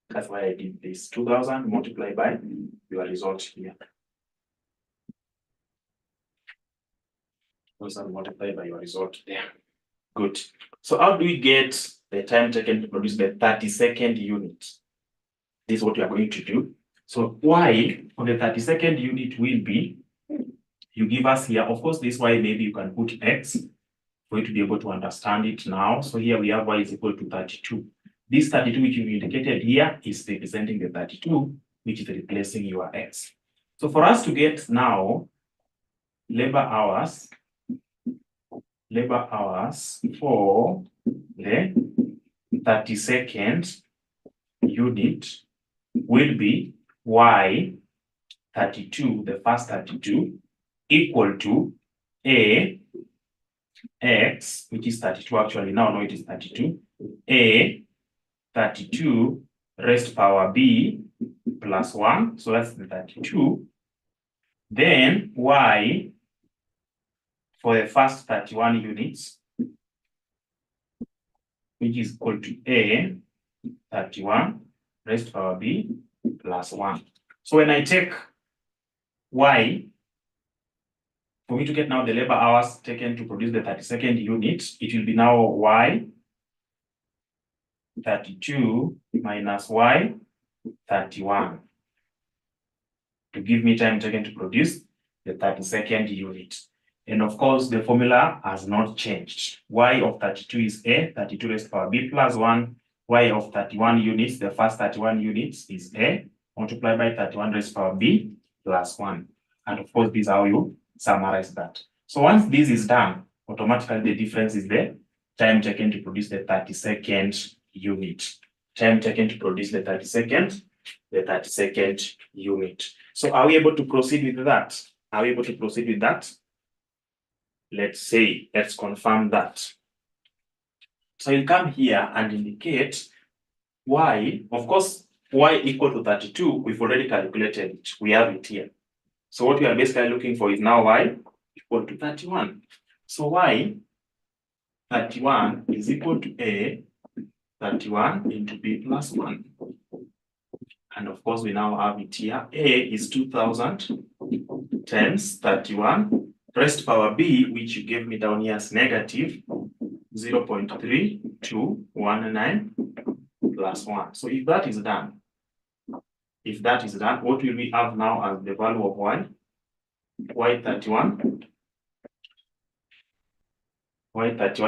That's why I did this. 2000 multiplied by your result here. 2000 multiplied by your result there. Good. So how do we get the time taken to produce the 32nd unit? This is what we are going to do. So y for the 32nd unit will be, you give us here, of course, this y maybe you can put x for you to be able to understand it now. So here we have y is equal to 32. This 32 which you indicated here is representing the 32, which is replacing your x. So for us to get now labor hours for the 32nd unit will be y 32, the first 32, equal to a x, which is 32 actually, now it is 32, a 32 raised power b plus 1, so that's the 32. Then y for the first 31 units, which is equal to a 31 raised power b plus 1. So when I take y, for me to get now the labor hours taken to produce the 32nd unit, it will be now y 32 minus y 31 to give me time taken to produce the 32nd unit. And of course, the formula has not changed. Y of 32 is a, 32 raised to power b plus 1. Y of 31 units, the first 31 units is a, multiplied by 31 raised to power b plus 1. And of course, this is how you summarize that. So once this is done, automatically the difference is the time taken to produce the 32nd unit. Time taken to produce the 32nd unit. So are we able to proceed with that? Are we able to proceed with that? Let's confirm that. So you come here and indicate y, of course, y equal to 32, we've already calculated it. We have it here. So what we are basically looking for is now y equal to 31. So y 31 is equal to a 31 into b plus 1. And of course, we now have it here. A is 2000 times 31 raised power b, which you gave me down here as negative 0.3219 plus 1. So if that is done, what will we have now as the value of y? y31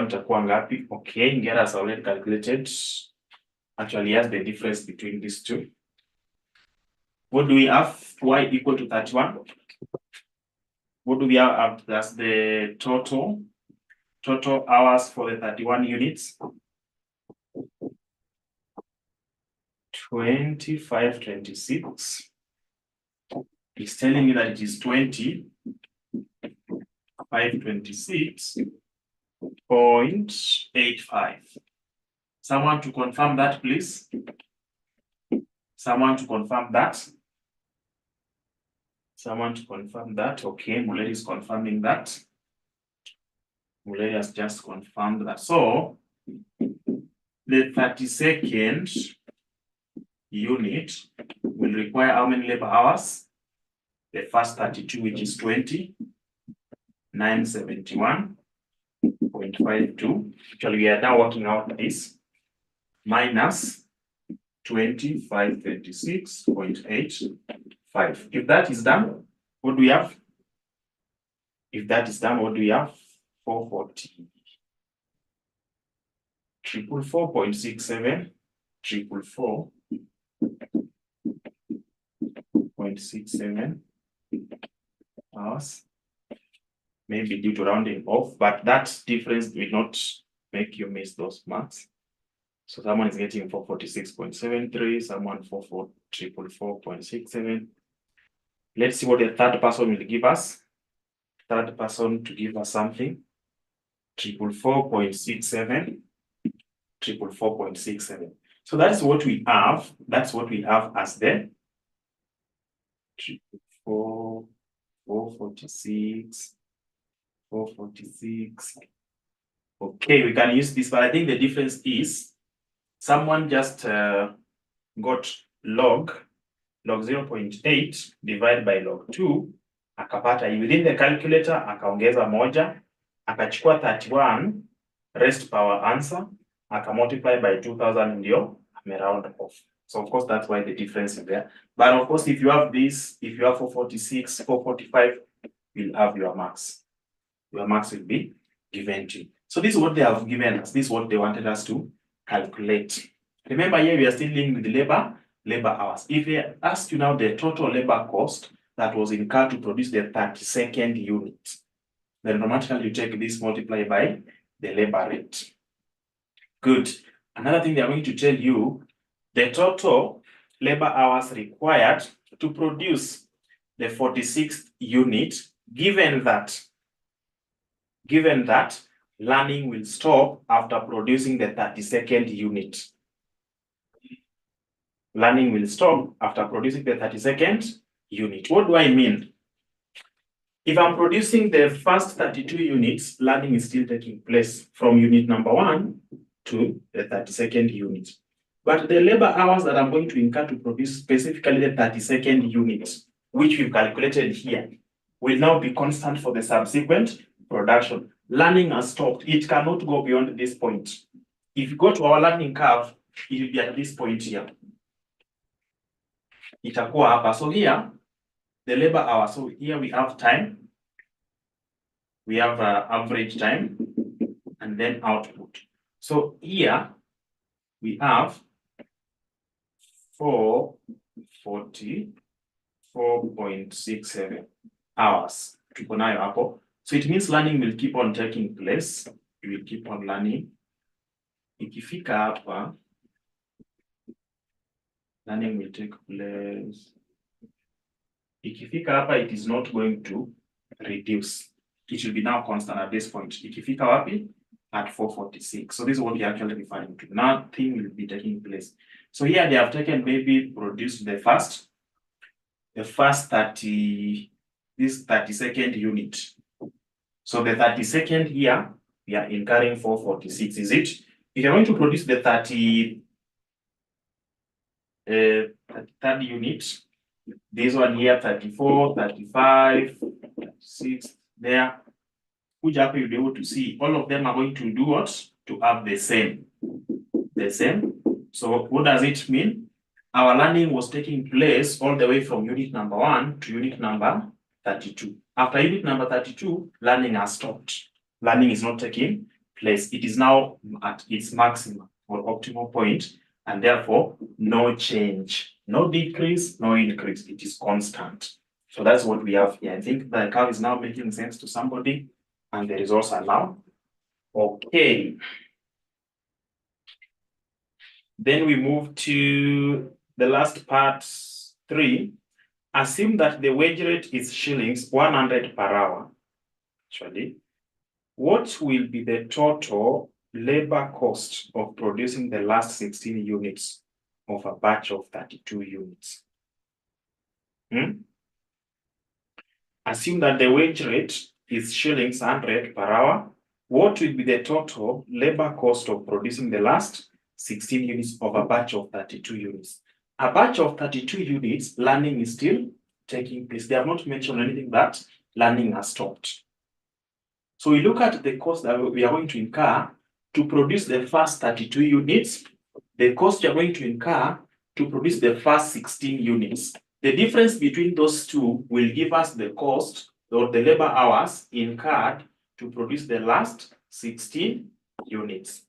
itakuwa ngapi? Okay, Ngera has already calculated. Actually, here's the difference between these two. What do we have? Y equal to 31. What do we have? That's the total hours for the 31 units. 2526. It's telling me that it is 526.85. Someone to confirm that, please. Someone to confirm that. Okay, Muleri is confirming that. Muleri has just confirmed that. So the 32nd unit will require how many labor hours? The first 32, which is 971.52. Actually, we are now working out this minus 2536.85. If that is done, what do we have? 440. 444.67. 444.67 hours. Maybe due to rounding off, but that difference will not make you miss those marks. So someone is getting 446.73, someone 444.67. Let's see what the third person will give us. Third person to give us something. 444.67. 444.67. So that's what we have. That's what we have as the 4, 446, 446. Okay, we can use this, but I think the difference is someone just got log 0.8 divided by log 2, akapata within the calculator, akaongeza moja, akachukua 31 rest power answer, akamultiply by 2000 ndio ameround off. So of course that's why the difference is there. But of course if you have this, if you have 446, 445, you'll have your marks. Your marks will be given to you. So this is what they have given us. This is what they wanted us to calculate. Remember here we are still dealing with the labor hours. If they ask you now the total labor cost that was incurred to produce the 32nd unit, then automatically you take this multiply by the labor rate. Good. Another thing they are going to tell you, the total labor hours required to produce the 46th unit, given that learning will stop after producing the 32nd unit. Learning will stop after producing the 32nd unit. What do I mean? If I'm producing the first 32 units, learning is still taking place from unit number 1 to the 32nd unit. But the labor hours that I'm going to incur to produce specifically the 32nd unit, which we've calculated here, will now be constant for the subsequent production. Learning has stopped. It cannot go beyond this point. If you go to our learning curve, it will be at this point here. Itakuwa hapa. So here, the labor hour. So here we have time. We have average time and then output. So here we have 444.67 hours. Tuko nayo hapo. So it means learning will keep on taking place. You will keep on learning. Ikifika hapa, learning will take place. Ikifika hapa, it is not going to reduce. It will be now constant at this point. Ikifika wapi? At 446. So this is what we are actually referring to. Nothing will be taking place. So here they have taken maybe produced the first 32nd unit. So the 32nd here, we are incurring 446, is it? If you're going to produce the 33rd unit, this one here, 34, 35, 36, there, which up you'll be able to see, all of them are going to do what? To have the same. So what does it mean? Our learning was taking place all the way from unit number 1 to unit number 32. After unit number 32, learning has stopped. Learning is not taking place. It is now at its maximum or optimal point, and therefore no change, no decrease, no increase. It is constant. So that's what we have here. I think the curve is now making sense to somebody, and the results are now okay. Then we move to the last part 3. Assume that the wage rate is shillings 100 per hour. Actually, what will be the total labor cost of producing the last 16 units of a batch of 32 units? Assume that the wage rate is shillings 100 per hour. What will be the total labor cost of producing the last 16 units of a batch of 32 units? A batch of 32 units, learning is still taking place. They have not mentioned anything that learning has stopped. So we look at the cost that we are going to incur to produce the first 32 units, the cost you are going to incur to produce the first 16 units. The difference between those two will give us the cost or the labor hours incurred to produce the last 16 units.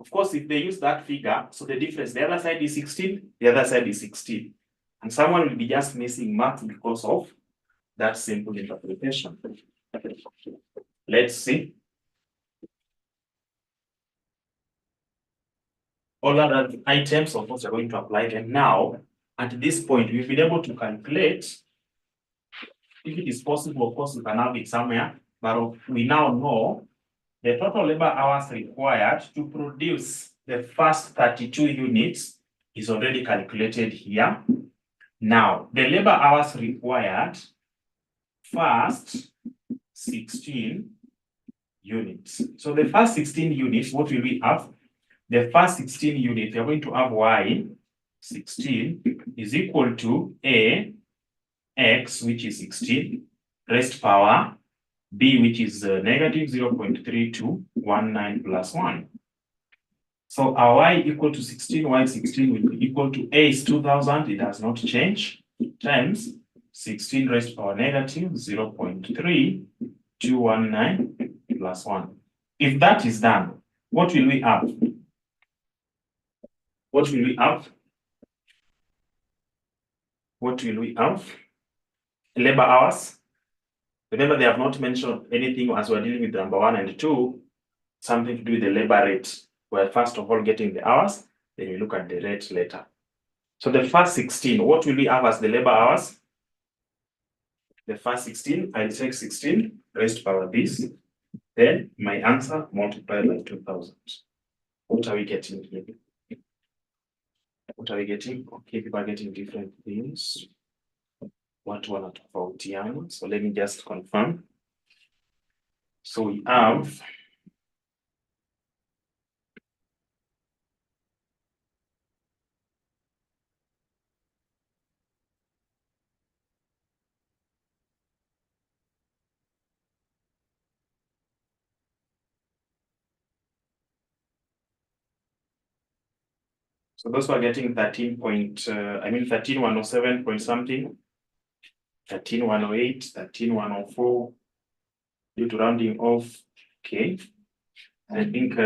Of course, if they use that figure, so the difference, the other side is 16, the other side is 16. And someone will be just missing marks because of that simple interpretation. Let's see. All other items, of course, are going to apply them now. At this point, we've been able to calculate, if it is possible, of course, we can have it somewhere, but we now know the total labor hours required to produce the first 32 units is already calculated here. Now, the labor hours required, first 16 units. So the first 16 units, what will we have? The first 16 units, we are going to have y 16 is equal to a x, which is 16, raised power b, which is negative 0.3219 plus 1. So our y equal to 16, y 16 will be equal to a is 2000, it does not change, times 16 raised to power negative 0.3219 plus 1. If that is done, what will we have? What will we have? What will we have? Labor hours. Remember, they have not mentioned anything as we're dealing with number 1 and 2, something to do with the labor rate. We're first of all getting the hours, then we look at the rate later. So the first 16, what will we have as the labor hours? The first 16, I'll take 16 raised to power this. Then my answer multiplied by 2000. What are we getting here? What are we getting? Okay, people are getting different things. Watu wanatofautiana. So let me just confirm. So we have so those who are getting 13.107 point something, 13.108, 13.104, due to rounding off. Okay. I think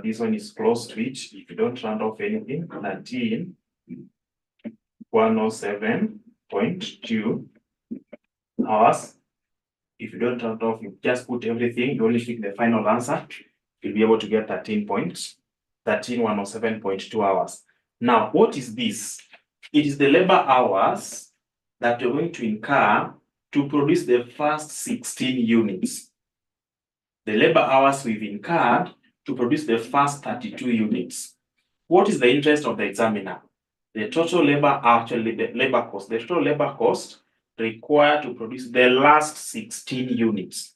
this one is close to it. If you don't round off anything, 13.107.2 hours. If you don't round off, you just put everything, you only pick the final answer, you'll be able to get 13.107.2 hours. Now, what is this? It is the labor hours that you're going to incur to produce the first 16 units. The labor hours we've incurred to produce the first 32 units. What is the interest of the examiner? The total labor, actually the labor cost, the total labor cost required to produce the last 16 units.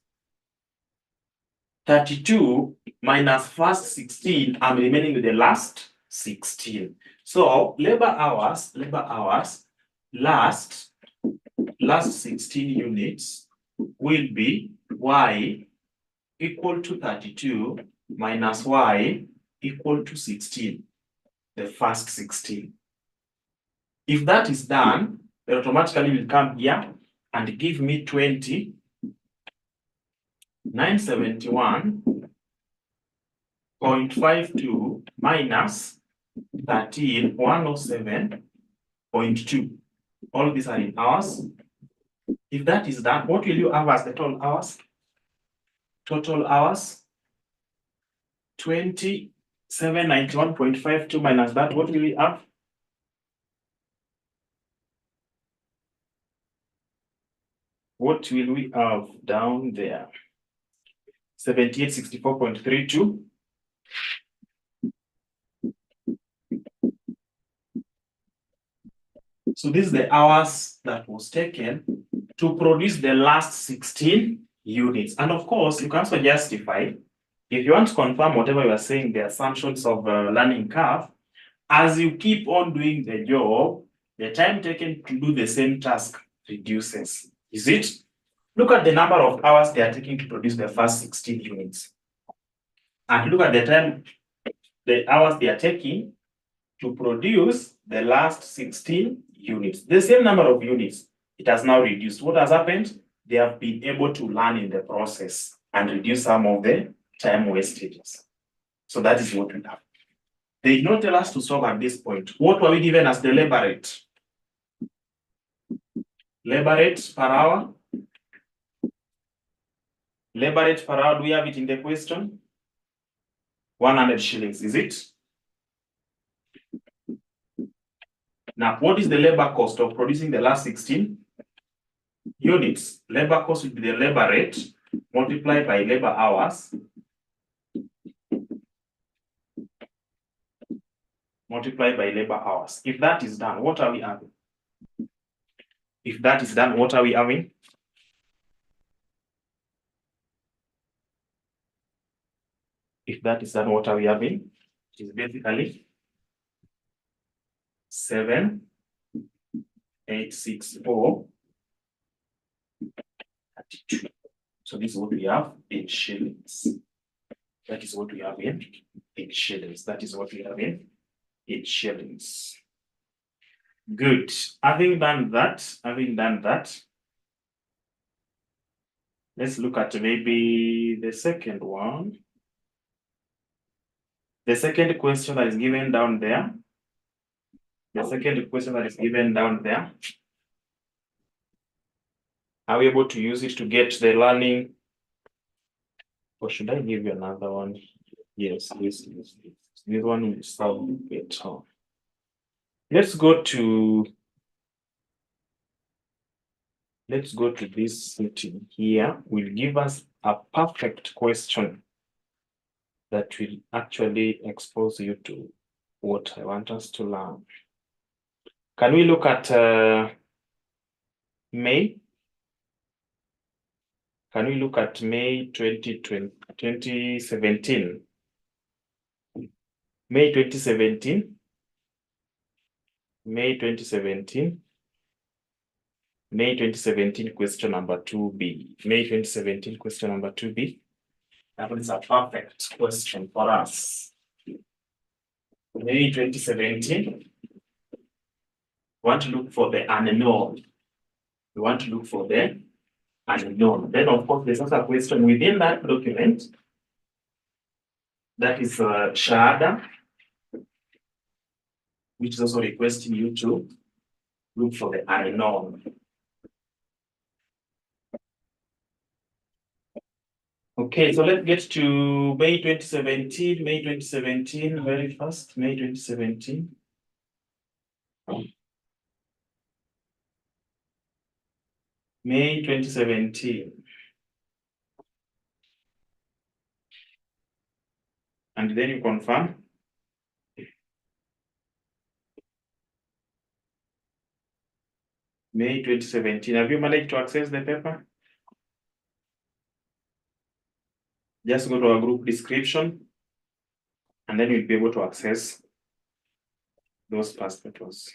32 minus first 16, I'm remaining with the last 16. So labor hours, last 16 units will be y equal to 32 minus y equal to 16, the first 16. If that is done, it automatically will come here and give me 20,971.52 minus 13,107.2. All these are in hours. If that is done, what will you have as the total hours? Total hours, 2791.52 minus that, what will we have? What will we have down there? 7864.32. So this is the hours that was taken to produce the last 16 units. And of course, you can also justify, if you want to confirm whatever you are saying, the assumptions of learning curve, as you keep on doing the job, the time taken to do the same task reduces. Is it? Look at the number of hours they are taking to produce the first 16 units. And look at the time, the hours they are taking to produce the last 16 units. The same number of units, it has now reduced. What has happened? They have been able to learn in the process and reduce some of the time wastages. So that is what we have. They did not tell us to stop at this point. What were we given as the labor rate? Labor rate per hour. Labor rate per hour, do we have it in the question? 100 shillings, is it? Now, what is the labor cost of producing the last 16 units? Labor cost will be the labor rate multiplied by labor hours multiplied by labor hours. If that is done, what are we having? If that is done, what are we having? If that is done, what are we having? It is basically 7,864. So this is what we have in shillings. That is what we have in shillings. That is what we have in shillings. Good. Having done that, let's look at maybe the second one. The second question that is given down there. The second question that is given down there. Are we able to use it to get the learning? Or should I give you another one? Yes. This one will sound better. Let's go to this setting here. Will give us a perfect question that will actually expose you to what I want us to learn. Can we look at May? Can we look at May 2017? May 2017. May 2017. May 2017 question number 2B. May 2017 question number 2B. That is a perfect question for us. May 2017. We want to look for the unknown. We want to look for the unknown. Then, of course, there's also a question within that document. That is Shahada, which is also requesting you to look for the unknown. Okay, so let's get to May 2017. May 2017, very fast. May 2017. May 2017. And then you confirm. May 2017. Have you managed to access the paper? Just go to our group description, and then you'll be able to access those past papers.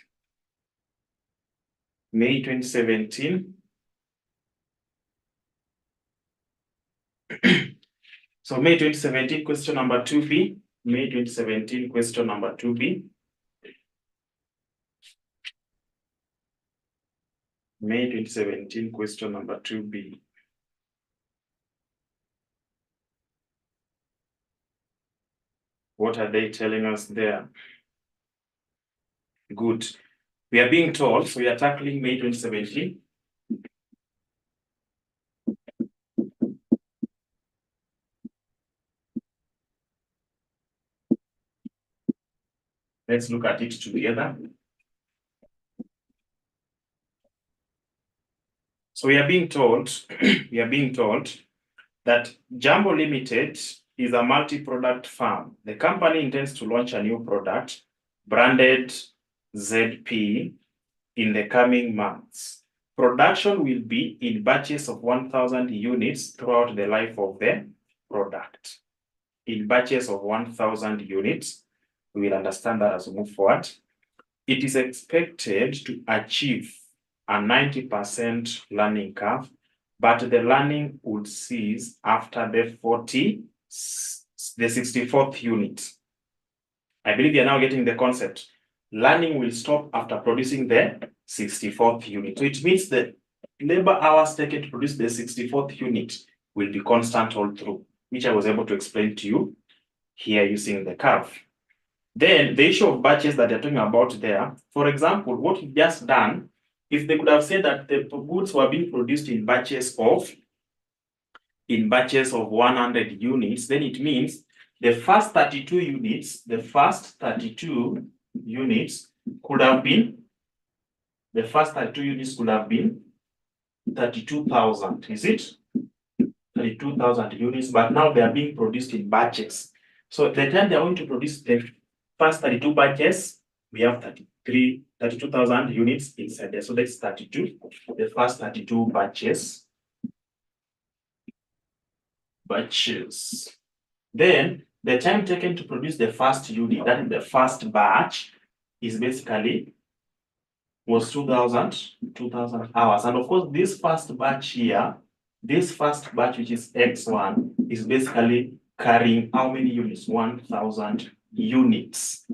May 2017. So May 2017, question number 2B. May 2017, question number 2B. May 2017, question number 2B. What are they telling us there? Good. We are being told, so we are tackling May 2017. Let's look at it together. So we are being told, that Jumbo Limited is a multi-product firm. The company intends to launch a new product branded ZP in the coming months. Production will be in batches of 1,000 units throughout the life of the product. In batches of 1,000 units, we will understand that as we move forward. It is expected to achieve a 90% learning curve, but the learning would cease after the 64th unit. I believe you are now getting the concept. Learning will stop after producing the 64th unit. So it means the labor hours taken to produce the 64th unit will be constant all through, which I was able to explain to you here using the curve. Then the issue of batches that they're talking about there, for example, what we've just done, if they could have said that the goods were being produced in batches of 100 units, then it means the first 32 units, could have been 32,000, is it? 32,000 units, but now they are being produced in batches. So at the time they are going to produce the first 32 batches, we have 32,000 units inside there. So that's 32, the first 32 batches. Then the time taken to produce the first unit, that is the first batch, is basically was 2,000 hours. And of course, this first batch here, this first batch, which is X1, is basically carrying how many units? 1,000 units.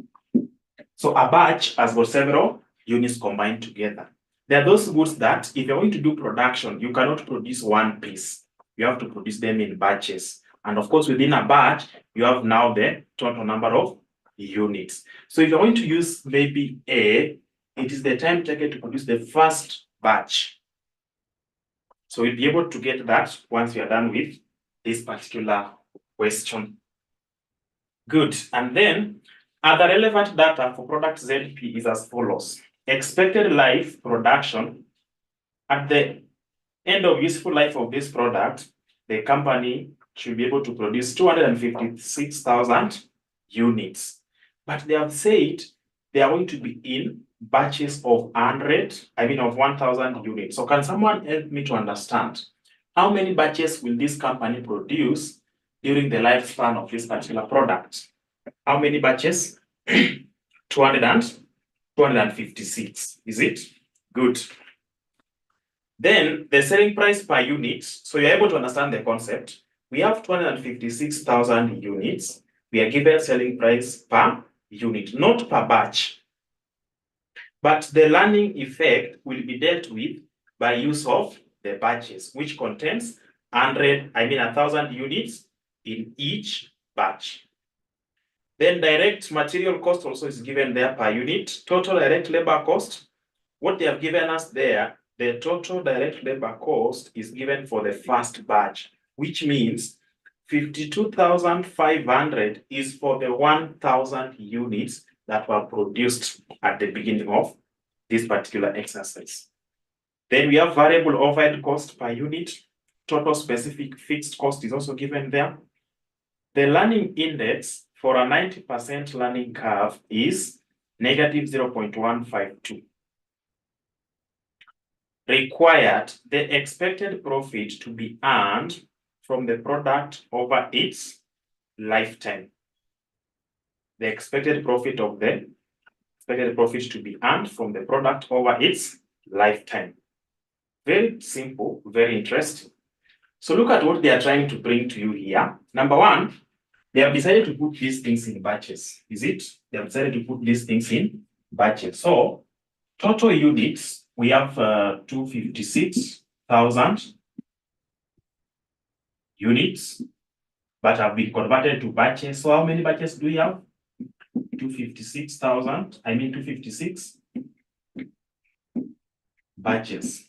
So a batch has got several units combined together. There are those goods that if you're going to do production, you cannot produce one piece. You have to produce them in batches. And of course, within a batch, you have now the total number of units. So if you're going to use maybe A, it is the time taken to produce the first batch. So you'll be able to get that once you are done with this particular question. Good. And then other relevant data for product ZP is as follows. Expected life production. At the end of useful life of this product, the company should be able to produce 256,000 units. But they have said they are going to be in batches of 1,000 units. So can someone help me to understand how many batches will this company produce during the lifespan of this particular product? How many batches? 256, is it? Good. Then the selling price per unit. So you're able to understand the concept. We have 256,000 units. We are given selling price per unit, not per batch. But the learning effect will be dealt with by use of the batches, which contains 1,000 units in each batch. Then direct material cost also is given there per unit. Total direct labor cost, what they have given us there, the total direct labor cost is given for the first batch, which means 52,500 is for the 1,000 units that were produced at the beginning of this particular exercise. Then we have variable overhead cost per unit. Total specific fixed cost is also given there. The learning index for a 90% learning curve is negative 0.152. Required, the expected profit to be earned from the product over its lifetime. The expected profit to be earned from the product over its lifetime. Very simple, very interesting. So look at what they are trying to bring to you here. Number one, they have decided to put these things in batches. Is it? They have decided to put these things in batches. So total units, we have 256,000 units, but have been converted to batches. So how many batches do we have? 256 batches.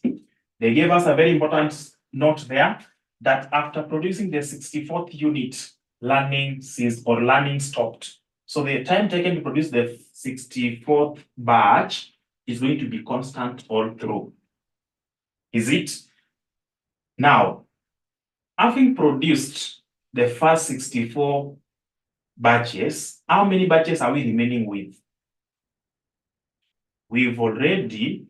They gave us a very important note there that after producing the 64th unit, learning ceased or learning stopped. So the time taken to produce the 64th batch is going to be constant all through. Is it? Now, having produced the first 64 batches, how many batches are we remaining with? We've already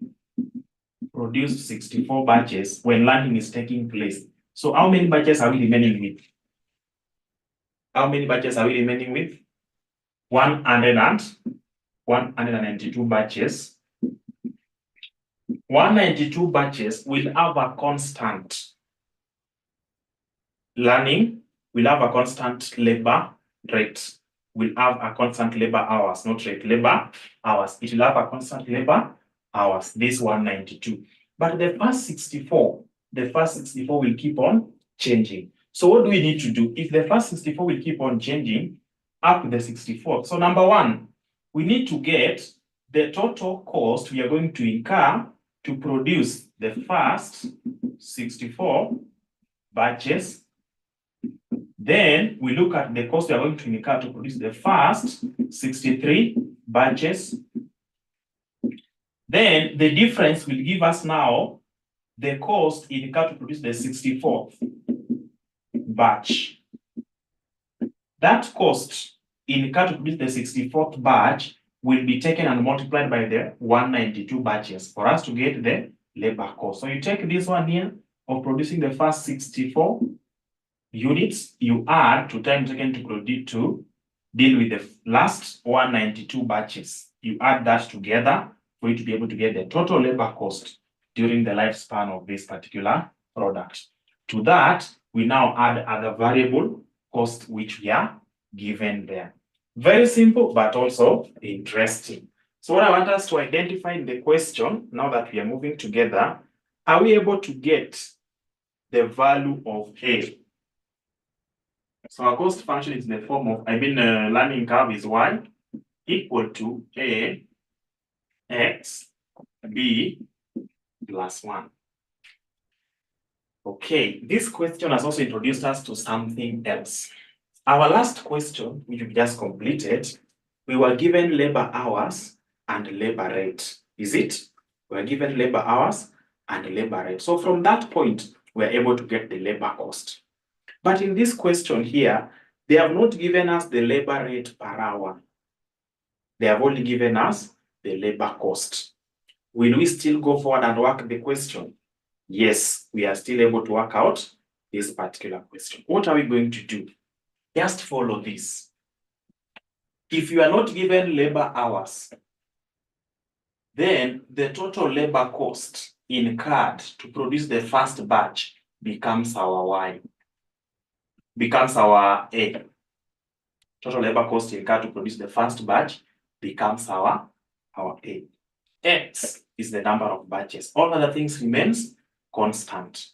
produced 64 batches when learning is taking place. So how many batches are we remaining with? How many batches are we remaining with? 192 batches. 192 batches will have a constant learning, will have a constant labor rate, will have a constant labor hours, not rate, labor hours. It will have a constant labor hours, this 192. But the first 64 will keep on changing. So what do we need to do? If the first 64 will keep on changing up to the 64th. So number one, we need to get the total cost we are going to incur to produce the first 64 batches. Then we look at the cost we are going to incur to produce the first 63 batches. Then the difference will give us now the cost incurred to produce the 64th batch. That cost incurred to produce the 64th batch will be taken and multiplied by the 192 batches for us to get the labor cost. So you take this one here of producing the first 64 units, you add to time taken to produce to deal with the last 192 batches. You add that together for you to be able to get the total labor cost during the lifespan of this particular product. To that, we now add other variable costs which we are given there. Very simple, but also interesting. So what I want us to identify in the question, now that we are moving together, are we able to get the value of A? So our cost function is in the form of, learning curve is y equal to A x b plus 1. Okay, this question has also introduced us to something else. Our last question, which we just completed, we were given labor hours and labor rate. Is it? We were given labor hours and labor rate. So from that point, we're able to get the labor cost. But in this question here, they have not given us the labor rate per hour. They have only given us the labor cost. Will we still go forward and work the question? Yes, we are still able to work out this particular question. What are we going to do? Just follow this. If you are not given labor hours, then the total labor cost incurred to produce the first batch becomes our Y. Becomes our A. Total labor cost incurred to produce the first batch becomes our A. X is the number of batches. All other things remains constant.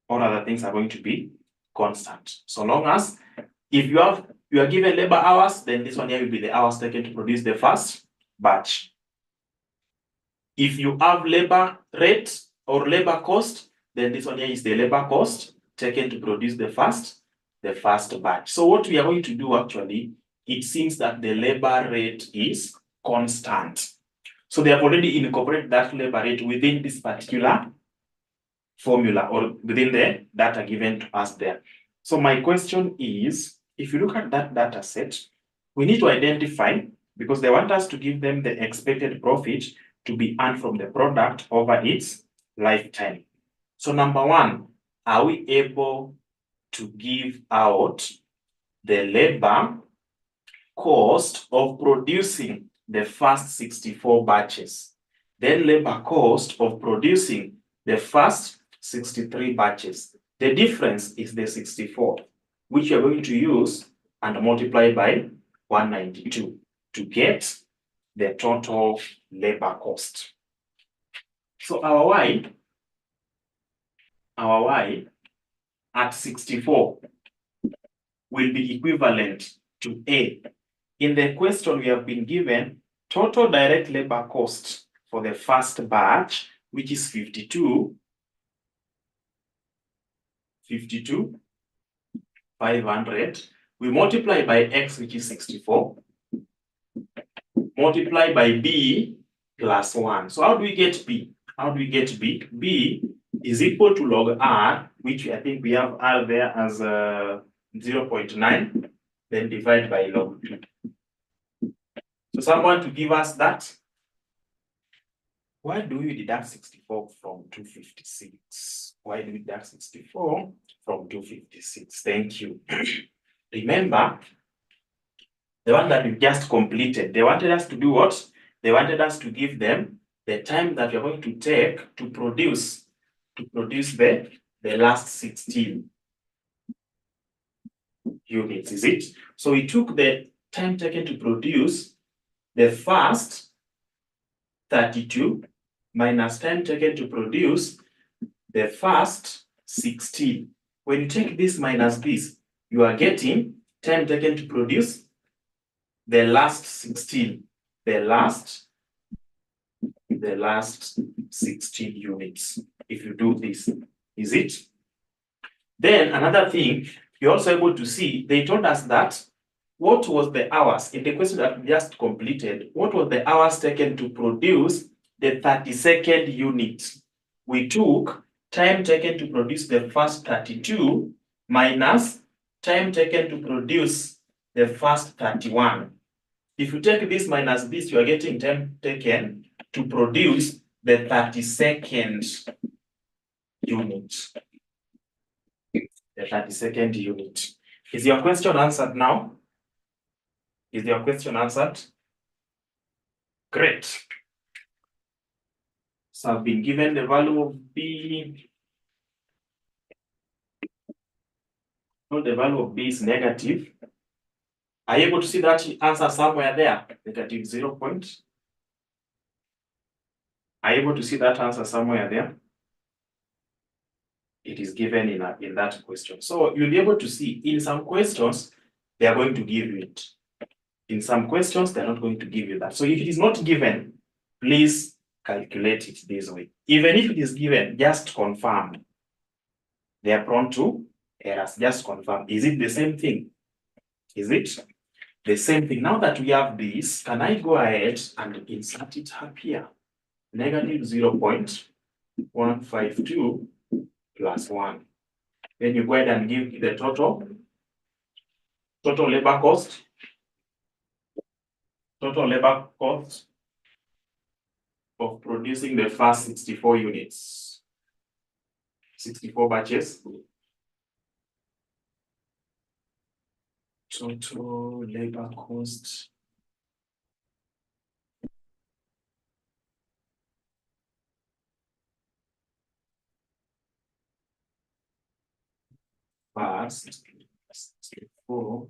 All other things are going to be constant. So long as if you are given labor hours, then this one here will be the hours taken to produce the first batch. If you have labor rate or labor cost, then this one here is the labor cost taken to produce the first batch. So what we are going to do actually, it seems that the labor rate is constant. So they have already incorporated that labor rate within this particular formula or within the data given to us there. So my question is, if you look at that data set, we need to identify, because they want us to give them the expected profit to be earned from the product over its lifetime. So number one, are we able to give out the labor cost of producing the first 64 batches, then labor cost of producing the first 63 batches? The difference is the 64, which you're going to use and multiply by 192 to get the total labor cost. So our Y at 64 will be equivalent to A. In the question, we have been given total direct labor cost for the first batch, which is 52,500. We multiply by X, which is 64, multiply by B plus 1. So how do we get B? How do we get B? B is equal to log R, which I think we have R there as 0.9, then divide by log 2. So someone to give us that. Why do we deduct 64 from 256? Why do we deduct 64 from 256? Thank you. Remember, the one that we just completed, they wanted us to do what? They wanted us to give them the time that we're going to take to produce the last 16 units, is it? So we took the time taken to produce the first 32 minus time taken to produce the first 16. When you take this minus this, you are getting time taken to produce the last 16, the last 16 units. If you do this, is it? Then another thing, you're also able to see, they told us that what was the hours in the question that we just completed, what was the hours taken to produce the 32nd unit? We took time taken to produce the first 32 minus time taken to produce the first 31. If you take this minus this, you are getting time taken to produce the 32nd unit. The 32nd unit. Is your question answered now? Is your question answered? Great. So I've been given the value of B. No, the value of B is negative. Are you able to see that answer somewhere there? Negative 0 point. Are you able to see that answer somewhere there? It is given in that question. So you'll be able to see in some questions, they are going to give you it. In some questions, they're not going to give you that. So if it is not given, please calculate it this way. Even if it is given, just confirm. They are prone to errors. Just confirm. Is it the same thing? Is it the same thing? Now that we have this, can I go ahead and insert it up here? Negative 0.152 plus 1. Then you go ahead and give the total labor cost. Total labor cost of producing the first 64 units. 64 batches. Total labor cost. First 64.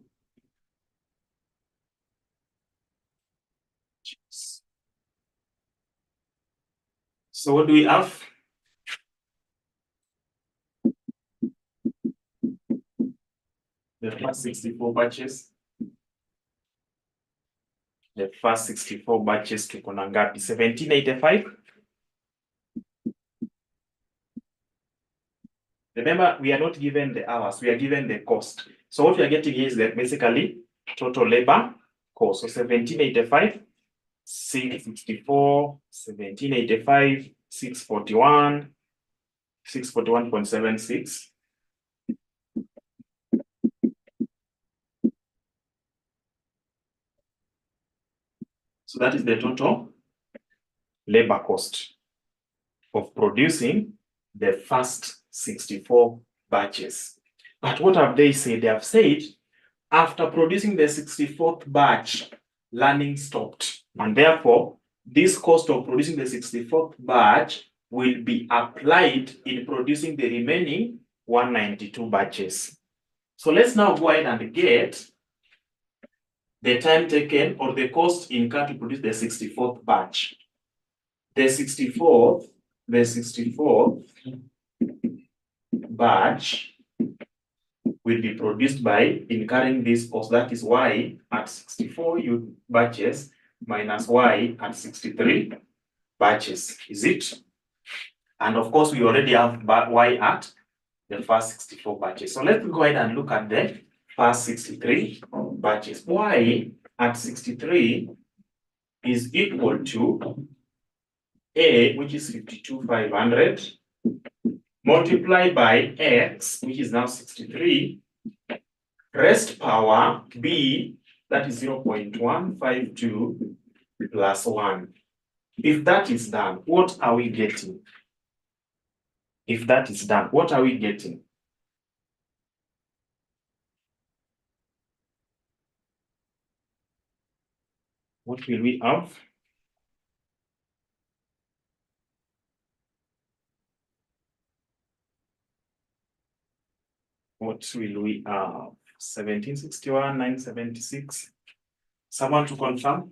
So what do we have? The first 64 batches. The first 64 batches tuko na ngapi? 1785. Remember, we are not given the hours, we are given the cost. So what we are getting here is that basically total labor cost. So 1785, 664, 1785, 641, 641.76. So that is the total labor cost of producing the first 64 batches. But what have they said? They have said, after producing the 64th batch, learning stopped. And therefore, this cost of producing the 64th batch will be applied in producing the remaining 192 batches. So let's now go ahead and get the time taken or the cost incurred to produce the 64th batch. The 64th batch will be produced by incurring this cost. That is y at 64 batches minus y at 63 batches. Is it? And of course, we already have y at the first 64 batches. So let's go ahead and look at the first 63 batches. Y at 63 is equal to A, which is 52,500, multiplied by X, which is now 63, rest power B, that is 0.152 plus 1. If that is done, what are we getting? If that is done, what are we getting? What will we have? What will we have? 1761, 976. Someone to confirm?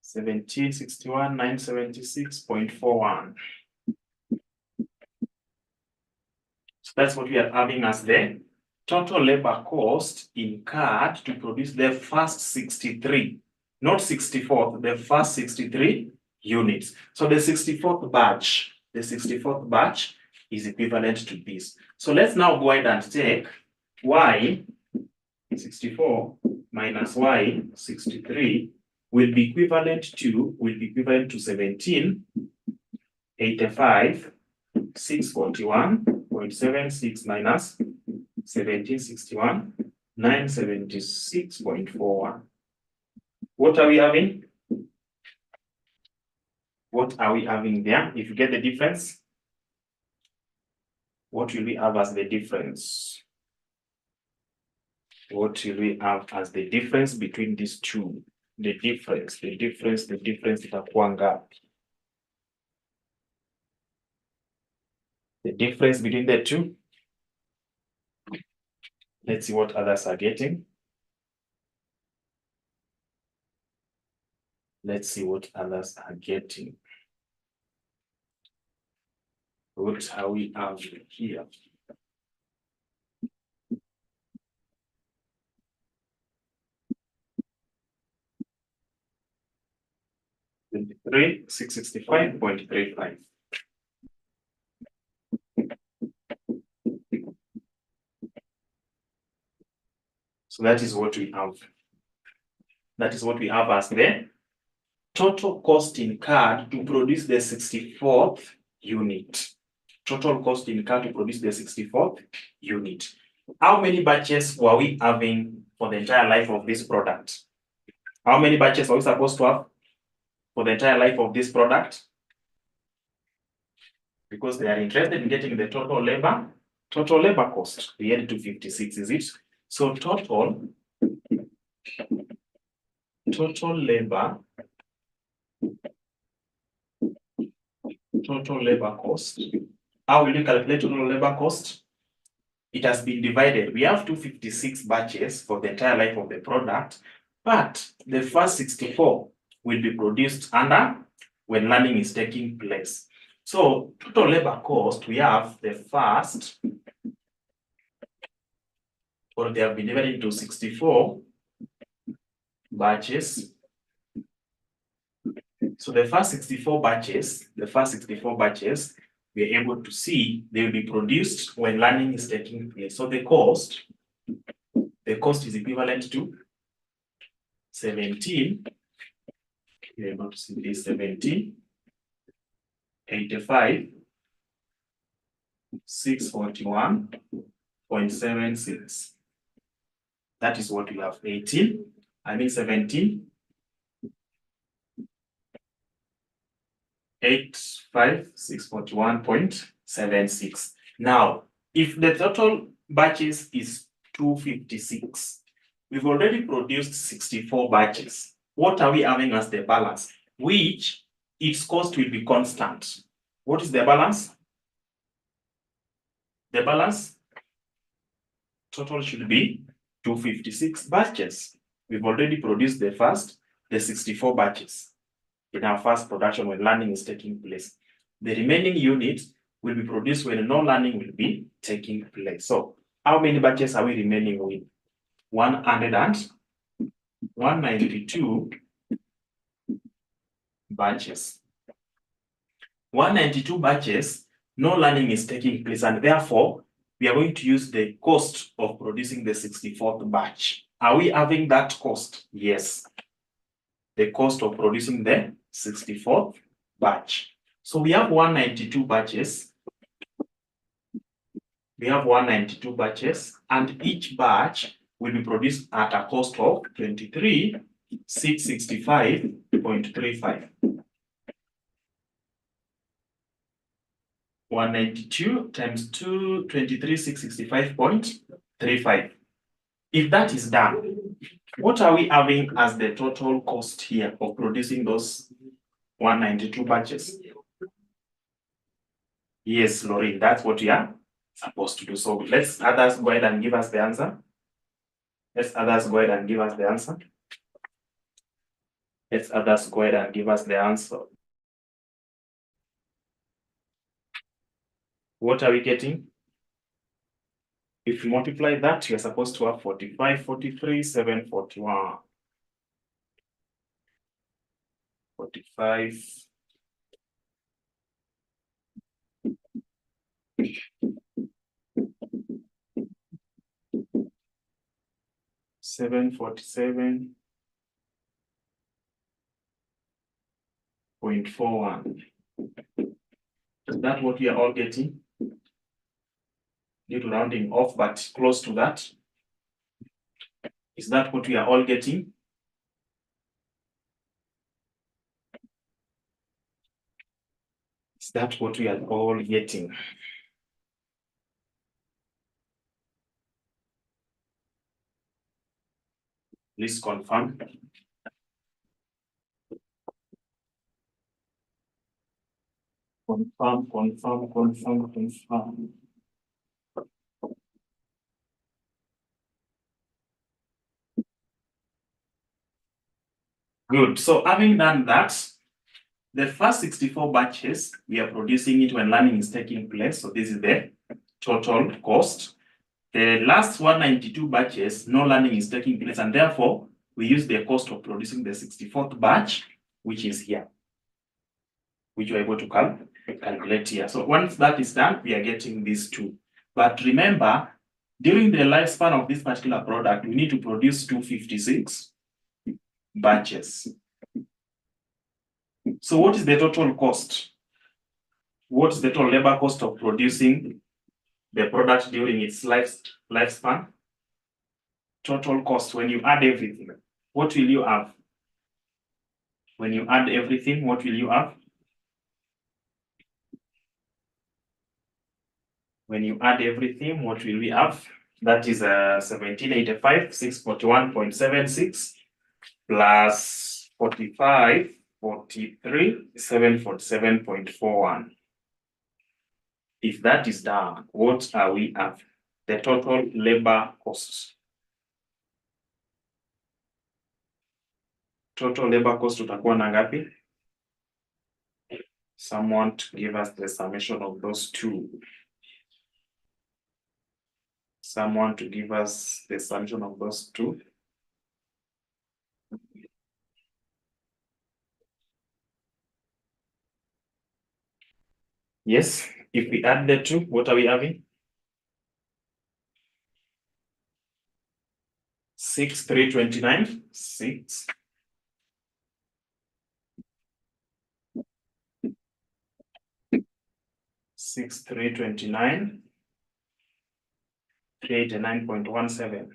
(1761, 976.41). So that's what we are having as the total labor cost incurred to produce the first 63, not 64th, the first 63 units. So the 64th batch is equivalent to this. So let's now go ahead and take y 64 minus y 63 will be equivalent to 1785, 641, 0.76 minus 1761, 976.41. What are we having? What are we having there? If you get the difference, what will we have as the difference? What will we have as the difference between these two? The difference itakuwa ngapi? The difference between the two. Let's see what others are getting. Let's see what others are getting. What are we having here? 665.35. So that is what we have. That is what we have as the total cost incurred to produce the 64th unit. Total cost incurred to produce the 64th unit. How many batches were we having for the entire life of this product? How many batches are we supposed to have for the entire life of this product? Because they are interested in getting the total labor cost. We had 256, is it? So total labor cost. How will you calculate total labor cost? It has been divided. We have 256 batches for the entire life of the product, but the first 64 will be produced under when learning is taking place. So total labor cost, we have the first, or they have been divided into 64 batches. So the first 64 batches, we're able to see they will be produced when learning is taking place. So the cost is equivalent to 17. You're able to see this 1785 641.76. That is what we have. 17 641.76. Now, if the total batches is 256, we've already produced 64 batches. What are we having as the balance? Which its cost will be constant. What is the balance? The balance total should be 256 batches. We've already produced the 64 batches in our first production when learning is taking place. The remaining unit will be produced when no learning will be taking place. So how many batches are we remaining with? 192 batches. 192 batches, no learning is taking place, and therefore we are going to use the cost of producing the 64th batch. Are we having that cost? Yes. The cost of producing the 64th batch. So we have 192 batches. And each batch will be produced at a cost of 23,665.35. 192 times 2, 23,665.35. If that is done, what are we having as the total cost here of producing those 192 batches? Yes, Lauren, that's what we are supposed to do. So let's others go ahead and give us the answer. What are we getting? If you multiply that, you're supposed to have 45, 43, 741. 45. $747.41. Is that what we are all getting? due to rounding off, but close to that. Is that what we are all getting? Is that what we are all getting? Please confirm. Confirm. Good. So having done that, the first 64 batches, we are producing it when learning is taking place. So this is the total cost. The last 192 batches, no learning is taking place, and therefore we use the cost of producing the 64th batch, which is here, which we're able to calculate here. So once that is done, we are getting these two. But remember, during the lifespan of this particular product, we need to produce 256 batches. So what is the total cost? What's the total labor cost of producing the product during its lifespan? Total cost, when you add everything, what will you have? When you add everything, what will you have? When you add everything, what will we have? That is 1785, 641.76 plus 45, 43, 747.41. If that is done, what are we at? The total labor cost. Total labor cost utakuwa na ngapi? Someone to give us the summation of those two. Someone to give us the summation of those two. Yes, if we add the two, what are we having? 6,329. 6,329. 389.17.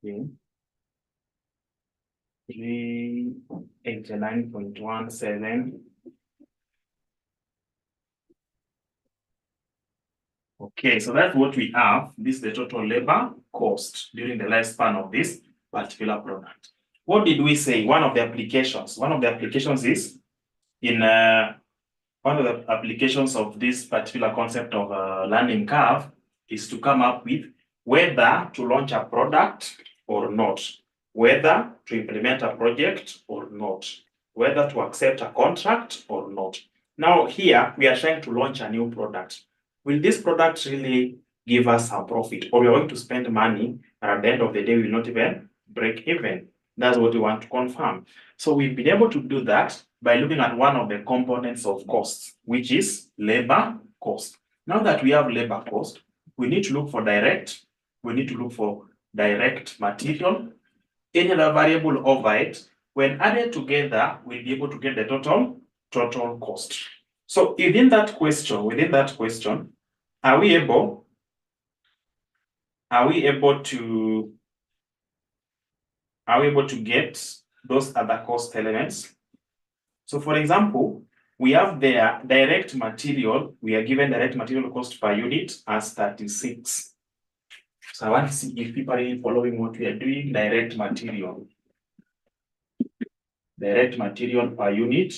Okay. 389.17. Okay, so that's what we have. This is the total labor cost during the lifespan of this particular product. What did we say? One of the applications is in one of the applications of this particular concept of a learning curve is to come up with whether to launch a product or not, whether to implement a project or not, whether to accept a contract or not. Now here we are trying to launch a new product. Will this product really give us a profit, or we are going to spend money and at the end of the day we will not even break even? That's what we want to confirm. So we've been able to do that by looking at one of the components of costs, which is labor cost. Now that we have labor cost, we need to look for direct material, any other variable over it. When added together, we'll be able to get the total cost. So within that question, are we able to get those other cost elements? So for example, we have their direct material. We are given direct material cost per unit as 36. So I want to see if people are following what we are doing. Direct material per unit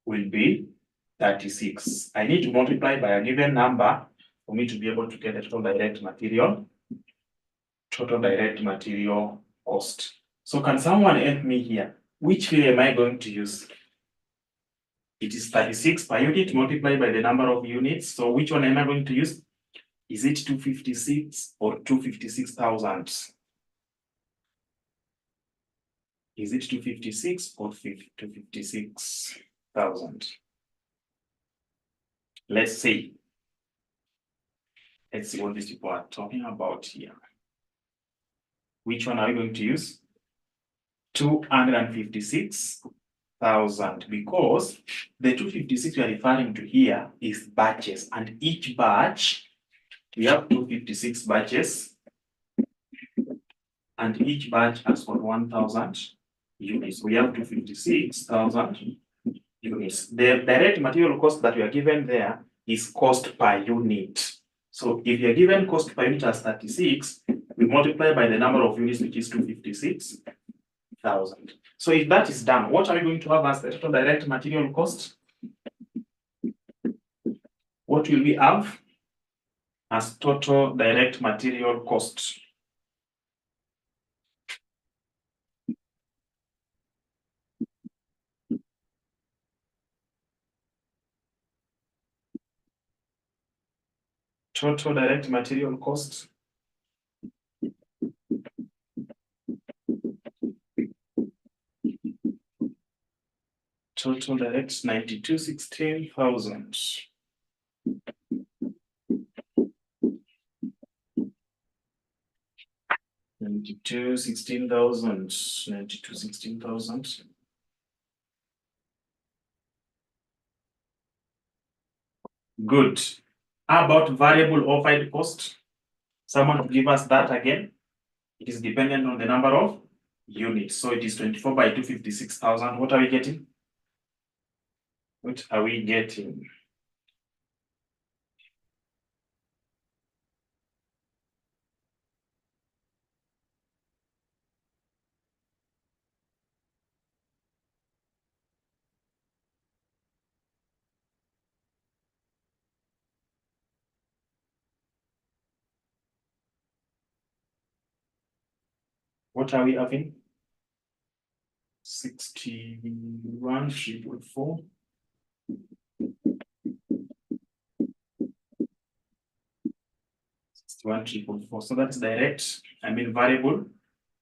will be 36. I need to multiply by a given number for me to be able to get the total direct material cost. So can someone help me here? Which way am I going to use? It is 36 per unit multiplied by the number of units. So which one am I going to use? Is it 256 or 256,000? Is it 256 or 256,000? Let's see what these people are talking about here. Which one are we going to use? 256,000 because the 256 we are referring to here is batches, and each batch we have 256 batches, and each batch has got 1,000 units. We have 256,000 units. The direct material cost that we are given there is cost per unit. So if you're given cost per unit as 36, we multiply by the number of units, which is 256,000. So if that is done, what are we going to have as the total direct material cost? What will we have as total direct material cost? Total direct material cost. Total direct 92,16,000. 92,16,000. Good. How about variable overhead cost? Someone give us that again. It is dependent on the number of units. So it is 24 by 256,000. What are we getting? What are we getting? What are we having? 61,444. So that's direct, variable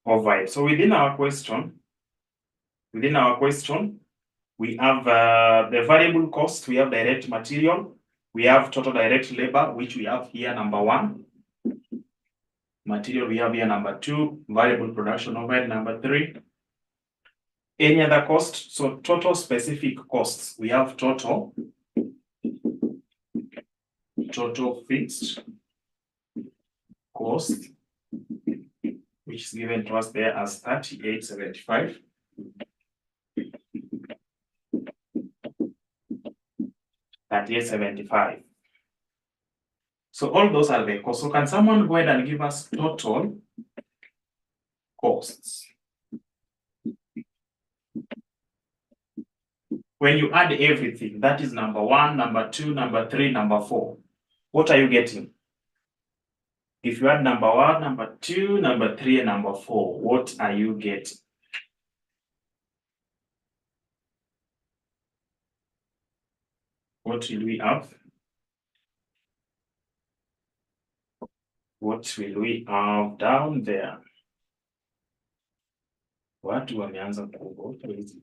overhead. So within our question, we have the variable cost, we have direct material, we have total direct labor, which we have here number 1. Material we have here number 2, variable production overhead number 3. Any other cost? So total specific costs, we have total fixed cost, which is given to us there as 3875. So all those are the costs. So can someone go ahead and give us total costs? When you add everything, that is number 1, number 2, number 3, number 4. What are you getting? If you add number 1, number 2, number 3, and number 4, what are you getting? What will we have? What will we have down there? What wameanza kuogopa hizi?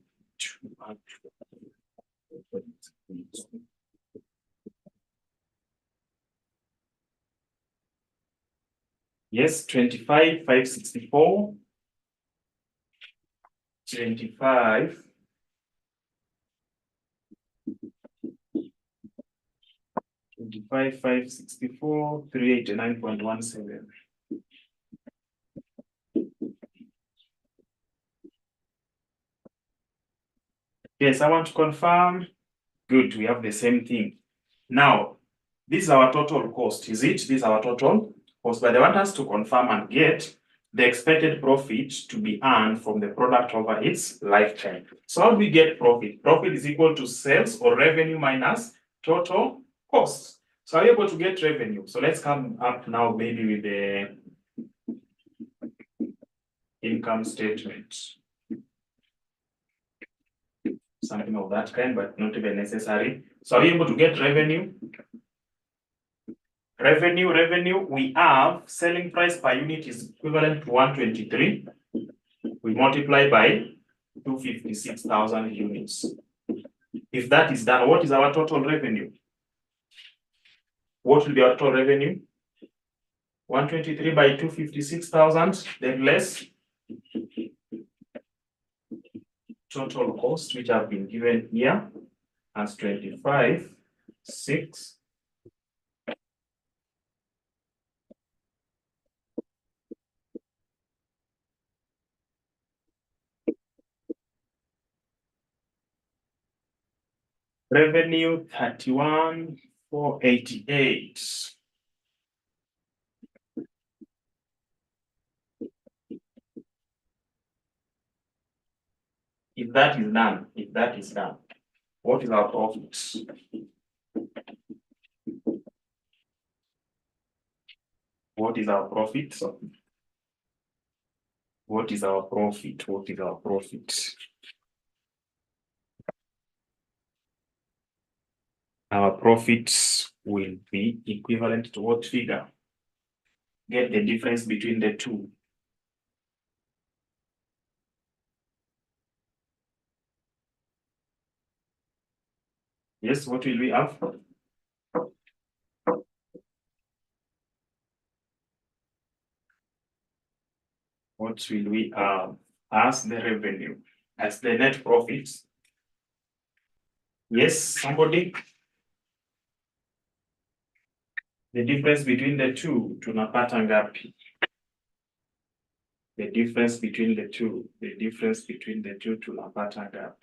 Yes, 25,564. 25. 25,564, 389.17. Yes, I want to confirm. Good, we have the same thing. Now, this is our total cost, is it? This is our total cost, but they want us to confirm and get the expected profit to be earned from the product over its lifetime. So how do we get profit? Profit is equal to sales or revenue minus total costs. So are you able to get revenue? So let's come up now maybe with the income statement. Something of that kind, but not even necessary. So are you able to get revenue? Revenue, we have selling price per unit is equivalent to 123. We multiply by 256,000 units. If that is done, what is our total revenue? What will be our total revenue? 123 by 256,000, then less total cost, which have been given here as 25,600. Revenue 31,488. If that is done, what is our profit? What is our profit? What is our profit? What is our profit? Our profits will be equivalent to what figure? Get the difference between the two. Yes, what will we have? What will we have as the revenue, as the net profits? Yes, somebody? The difference between the two, tunapata ngapi? The difference between the two, tunapata ngapi?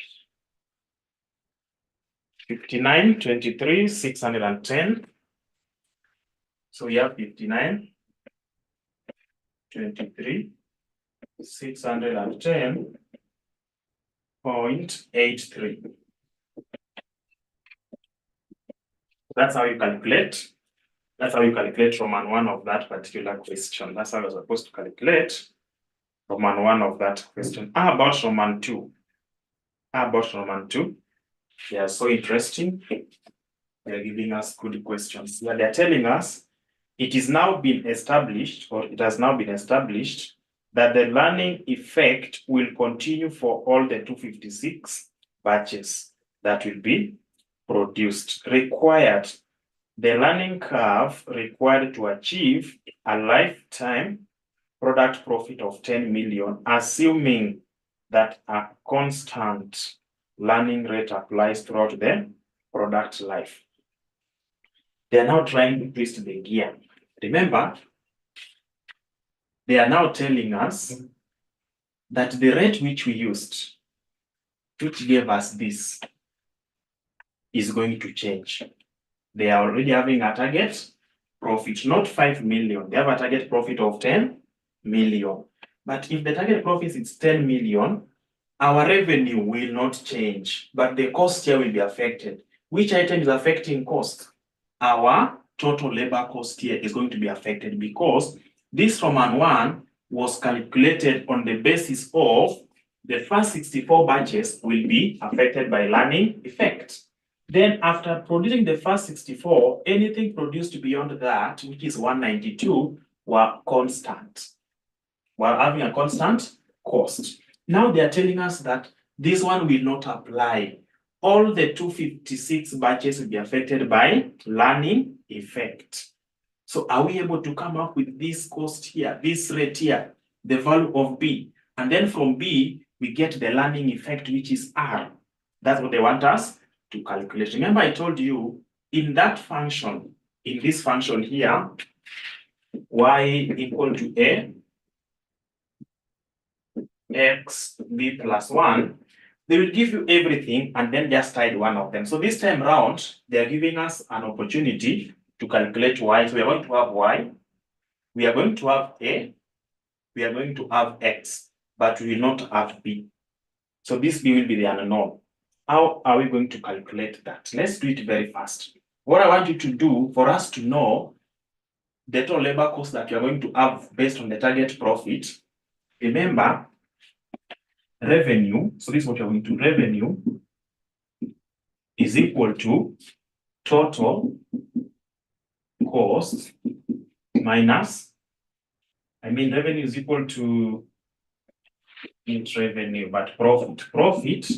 59, 23, 610. So we have 59, 23, 610.83. That's how you calculate. That's how you calculate Roman 1 of that particular question. That's how you're supposed to calculate Roman 1 of that question. How about Roman 2? They are so interesting. They're giving us good questions. Yeah, they're telling us it has now been established that the learning effect will continue for all the 256 batches that will be produced. The learning curve required to achieve a lifetime product profit of 10 million, assuming that a constant learning rate applies throughout the product life. They are now trying to twist the gear. Remember, they are now telling us that the rate which we used, which gave us this, is going to change. They are already having a target profit, not 5 million. They have a target profit of 10 million. But if the target profit is 10 million, our revenue will not change, but the cost here will be affected. Which item is affecting cost? Our total labor cost here is going to be affected because this Roman 1 was calculated on the basis of the first 64 batches will be affected by learning effect. Then after producing the first 64, anything produced beyond that, which is 192, were constant. We're having a constant cost. Now they are telling us that this one will not apply. All the 256 batches will be affected by learning effect. So are we able to come up with this cost here, this rate here, the value of B? And then from B, we get the learning effect, which is R. That's what they want us to calculate. Remember, I told you in that function, in this function here, y equal to A, x, b plus 1, they will give you everything and then just hide one of them. So this time around, they are giving us an opportunity to calculate y. So we are going to have y, we are going to have a, we are going to have x, but we will not have b. So this b will be the unknown. How are we going to calculate that? Let's do it very fast. What I want you to do for us to know the total labor cost that you are going to have based on the target profit, remember, revenue, so this is what you're going to, revenue is equal to total cost minus, revenue is equal to, not revenue, but profit. Profit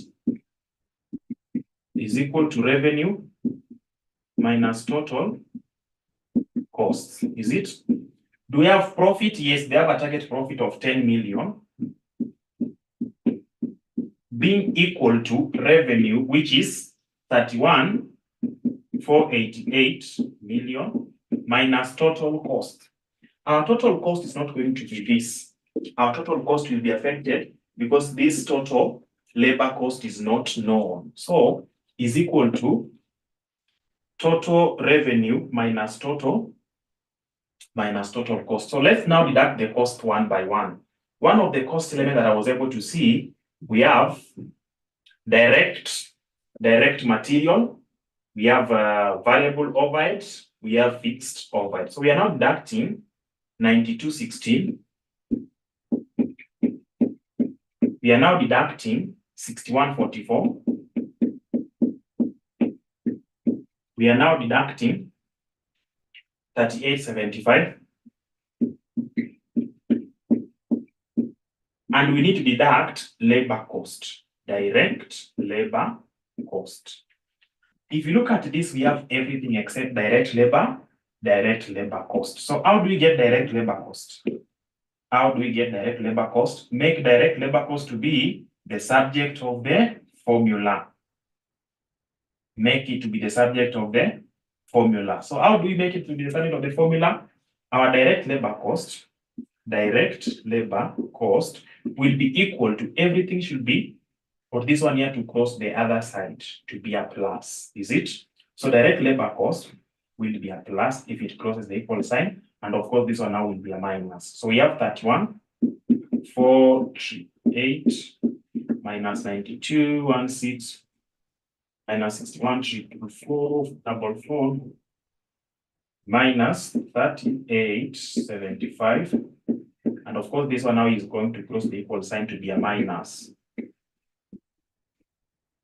is equal to revenue minus total cost. Is it? Do we have profit? Yes, they have a target profit of 10 million. being equal to revenue, which is 31,488 million minus total cost. Our total cost is not going to be this. Our total cost will be affected because this total labor cost is not known. So is equal to total revenue minus total cost. So let's now deduct the cost one by one. One of the cost elements that I was able to see, we have direct material, we have variable overhead, we have fixed overhead. So we are now deducting 9216. We are now deducting 6144. We are now deducting 3875. And we need to deduct labor cost, direct labor cost. If you look at this, we have everything except direct labor cost. So how do we get direct labor cost? How do we get direct labor cost? Make direct labor cost to be the subject of the formula. Make it to be the subject of the formula. So how do we make it to be the subject of the formula? Our direct labor cost will be equal to everything should be, for this one here to cross the other side to be a plus, is it? So direct labor cost will be a plus if it crosses the equal sign, and of course this one now will be a minus. So we have 31,438 minus 9216 minus 61,344 minus 3875. And of course, this one now is going to cross the equal sign to be a minus.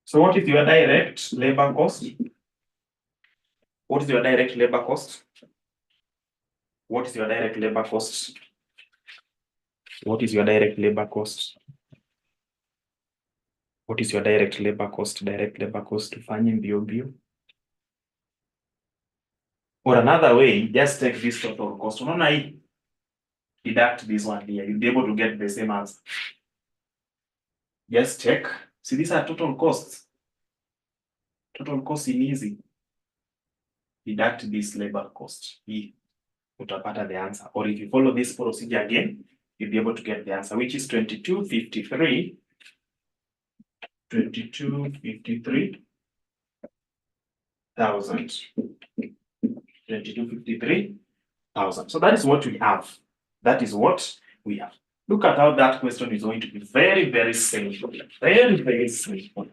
So what is your direct labor cost? What is your direct labor cost? What is your direct labor cost? What is your direct labor cost? What is your direct labor cost? Direct labor cost to find in BOB. Or another way, just take this total cost. Deduct this one here, you'll be able to get the same answer. Just check. See, these are total costs. Total cost in easy. Deduct this labor cost. Utapata the answer. Or if you follow this procedure again, you'll be able to get the answer, which is 2253. 2253,000. 2253,000. So that is what we have. That is what we have. Look at how that question is going to be very, very simple. Very, very simple.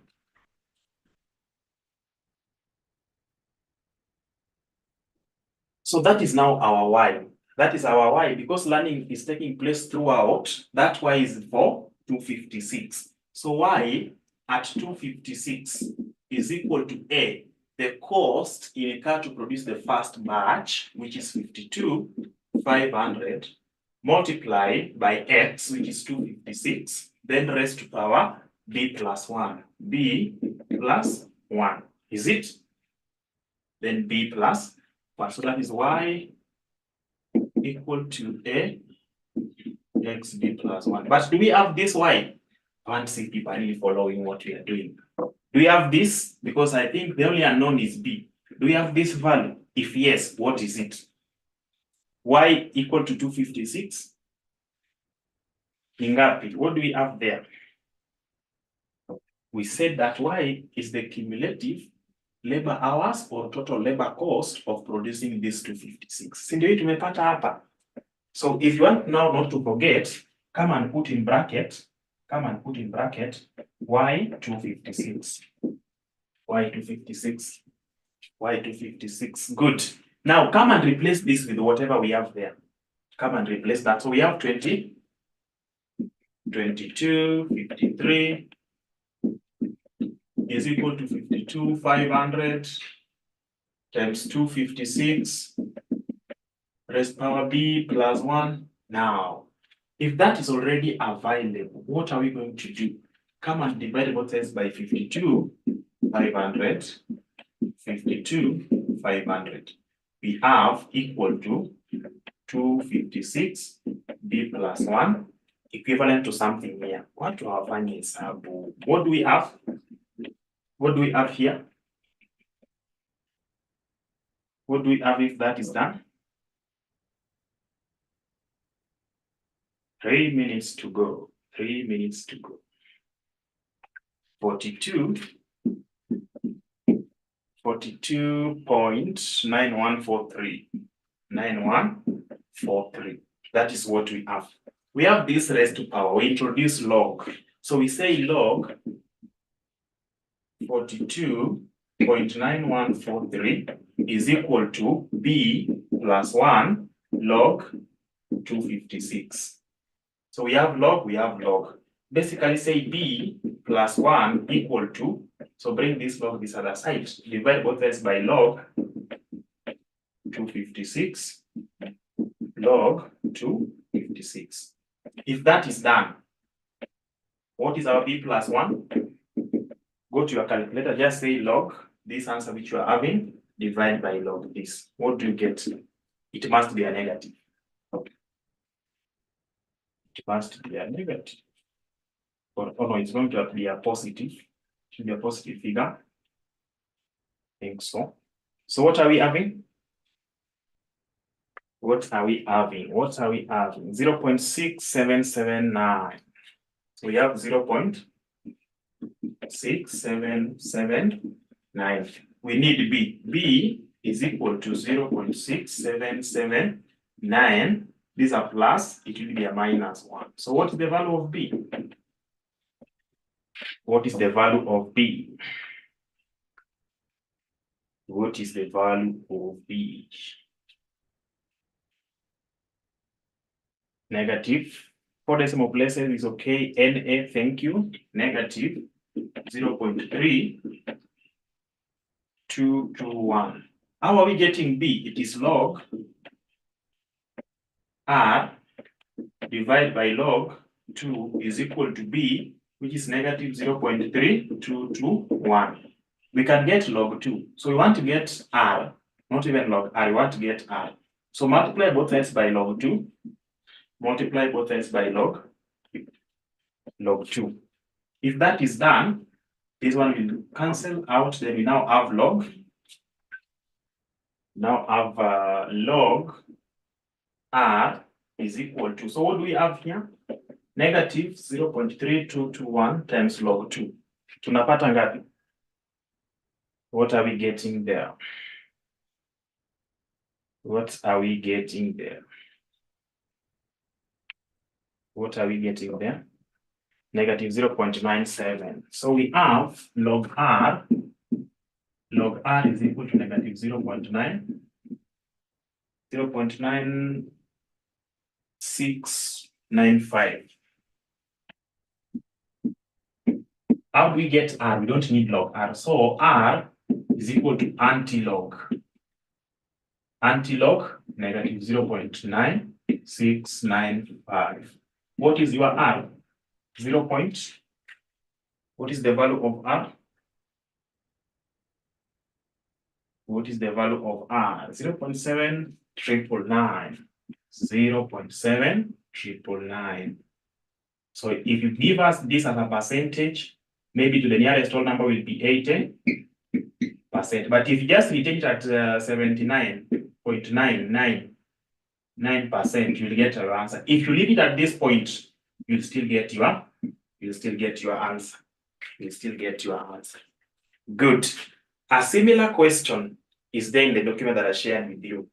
So that is now our y. That is our y because learning is taking place throughout. That y is for 256. So y at 256 is equal to A, the cost incurred to produce the first batch, which is 52,500, multiplied by x, which is 256, then raised to power b plus 1. B plus 1. Is it? Then b plus 1. So that is y equal to A x b plus 1. But do we have this y? I want to see people really following what we are doing. Do we have this? Because I think the only unknown is b. Do we have this value? If yes, what is it? Y equal to 256. Ingapi? What do we have there? We said that y is the cumulative labor hours or total labor cost of producing this 256. Sindio hii tumepata hapa. So if you want now not to forget, come and put in bracket y256. y256. y256. Good. Now come and replace this with whatever we have there. Come and replace that. So we have 2253 is equal to 52,500 times 256 raised power b plus 1. Now, if that is already available, what are we going to do? Come and divide both sides by 52,500. 52,500. We have equal to 256 b plus 1 equivalent to something here. Watu hawafanyi hesabu. What do we have? What do we have here? What do we have if that is done? 3 minutes to go. 3 minutes to go. 42.9143. 9143. That is what we have. We have this raised to power. We introduce log. So we say log 42.9143 is equal to B plus 1 log 256. So we have log, we have log. Basically say B plus 1 equal to, so bring this log this other side, divide both sides by log 256, log 256. If that is done, what is our B plus 1? Go to your calculator, just say log this answer which you are having, divide by log this. What do you get? It must be a negative. It must be a negative. Or no, it's going to be a positive. It should be a positive figure. I think so. So what are we having? What are we having? What are we having? 0.6779. So we have 0.6779. We need B. B is equal to 0.6779. These are plus, it will be a minus 1. So what is the value of B? What is the value of B? What is the value of B? Negative. 4 decimal places is okay. NA, thank you. Negative 0.3221. How are we getting B? It is log R divided by log 2 is equal to B, which is negative 0.3221. We can get log 2. So we want to get R, not even log R, we want to get R. So multiply both sides by log 2. Multiply both sides by log 2. If that is done, this one will cancel out. Then we now have log. Now have log R is equal to, so what do we have here? Negative 0.3221 times log 2. Tunapata ngapi? What are we getting there? What are we getting there? What are we getting there? Negative 0.97. So we have log R. Log R is equal to negative 0.9695. How do we get R? We don't need log R. So R is equal to anti-log. Anti-log, negative 0.9695. What is your R? What is the value of R? What is the value of R? 0.7999. 0.7999. So if you give us this as a percentage, maybe to the nearest whole number will be 80%. But if you just retain it at 79.999%, you'll get your answer. If you leave it at this point, you'll still get your answer. You'll still get your answer. Good. A similar question is there in the document that I shared with you.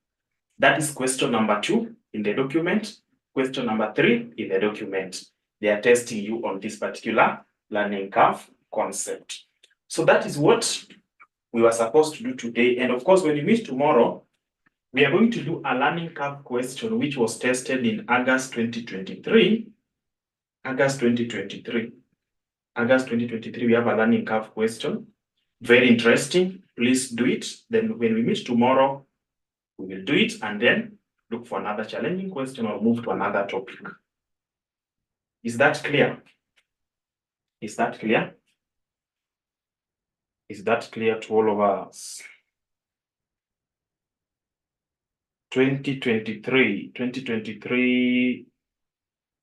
That is question number 2 in the document, question number 3 in the document. They are testing you on this particular learning curve concept. So that is what we were supposed to do today. And of course, when we meet tomorrow, we are going to do a learning curve question which was tested in August 2023. August 2023, we have a learning curve question. Very interesting. Please do it. Then when we meet tomorrow, we will do it and then look for another challenging question or move to another topic. Is that clear? Is that clear? Is that clear to all of us? 2023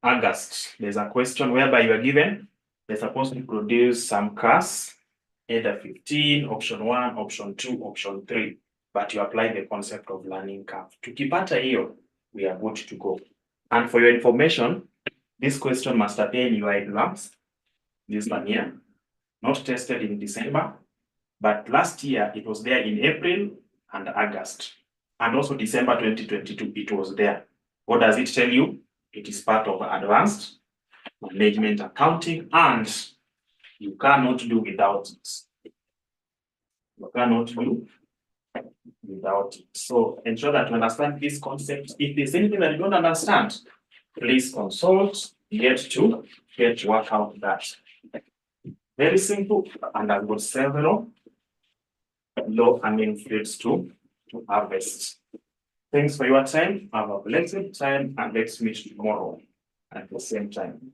August, there's a question whereby you are given, they're supposed to produce some cars, either 15, option 1, option 2, option 3, but you apply the concept of learning curve. Tukipata hiyo, we are good to go. And for your information, this question must appear in your exams this one here, not tested in December, but last year it was there in April and August. And also December 2022, it was there. What does it tell you? It is part of advanced management accounting, and you cannot do without it. You cannot do without it. So ensure that you understand this concept. If there's anything that you don't understand, please consult, get work out that. Very simple, and I've got several low-hanging fruits to harvest. Thanks for your time. Have a blessed time, and let's meet tomorrow at the same time.